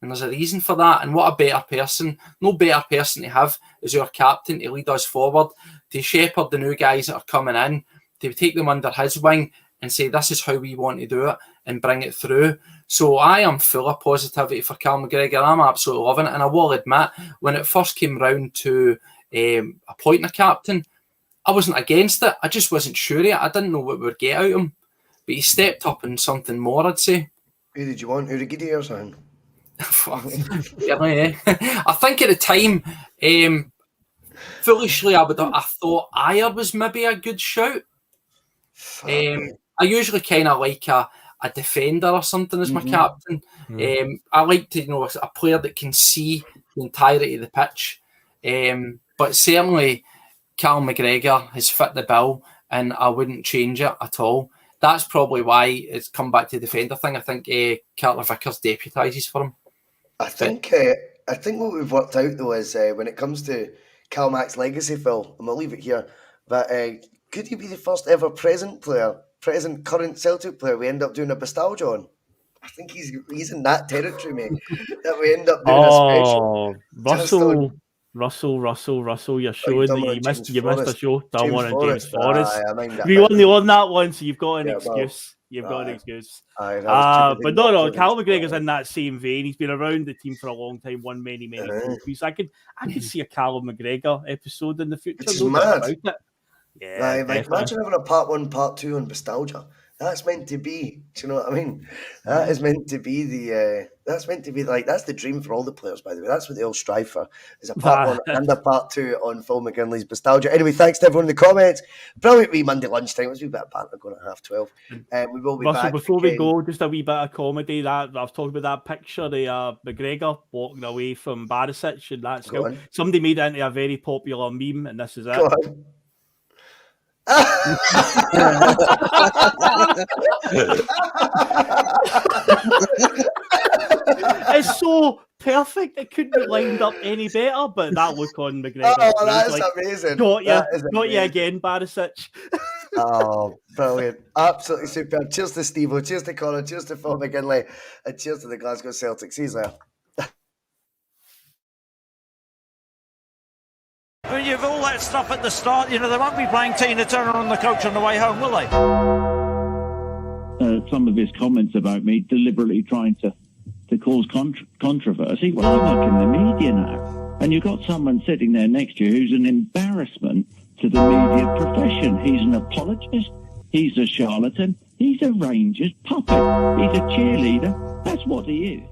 And there's a reason for that. And what a better person, no better person to have as our captain to lead us forward, to shepherd the new guys that are coming in, to take them under his wing and say, this is how we want to do it and bring it through. So I am full of positivity for Cal McGregor. I'm absolutely loving it. And I will admit, when it first came round to appointing a captain, I wasn't against it. I just wasn't sure yet. I didn't know what we would get out of him. But he stepped up in something more, I'd say. Who did you want? Urigidi or something? I think at the time, foolishly, I thought Ayer was maybe a good shout. I usually kind of like a defender or something as my captain. I like to, a player that can see the entirety of the pitch. But certainly, Cal McGregor has fit the bill, and I wouldn't change it at all. That's probably why it's come back to the defender thing. I think Carter Vickers deputises for him. I think what we've worked out though is when it comes to Cal Mac's legacy, Phil, and we'll leave it here, but could he be the first ever current Celtic player we end up doing a nostalgia on? I think he's in that territory, mate. That we end up doing a special. Russell, you're showing that you missed a show. Don't want to James Forrest. We only won that one, so you've got an excuse. You've got an excuse. But no, Cal McGregor's in that same vein. He's been around the team for a long time, won many trophies. I could see a Cal McGregor episode in the future. Which is mad. About it. Yeah, imagine having a part 1, part 2 on nostalgia. That's meant to be. Do you know what I mean? That is meant to be that's the dream for all the players, by the way. That's what they all strive for, is a part 1 and a part 2 on Phil McGinley's nostalgia. Anyway, thanks to everyone in the comments. Brilliant wee Monday lunchtime. It was a wee bit of banter going at 12:30. We will be Russell, back. Before we go, just a wee bit of comedy. That I was talking about that picture of McGregor walking away from Barisic and that skill. Somebody made it into a very popular meme, and this is it. Go on. It's so perfect. It couldn't be lined up any better. But that look on McGregor. Oh, that's amazing. Got you again, Barisic. Oh, brilliant. Absolutely superb. Cheers to Steve-O, cheers to Connor, cheers to Phil McGinley, and cheers to the Glasgow Celtic. See you there. Well, you've all that stuff at the start. They won't be playing Tina Turner on the coach on the way home, will they? Some of his comments about me deliberately trying to cause controversy. Well, I'm like in the media now. And you've got someone sitting there next to you who's an embarrassment to the media profession. He's an apologist. He's a charlatan. He's a Rangers puppet. He's a cheerleader. That's what he is.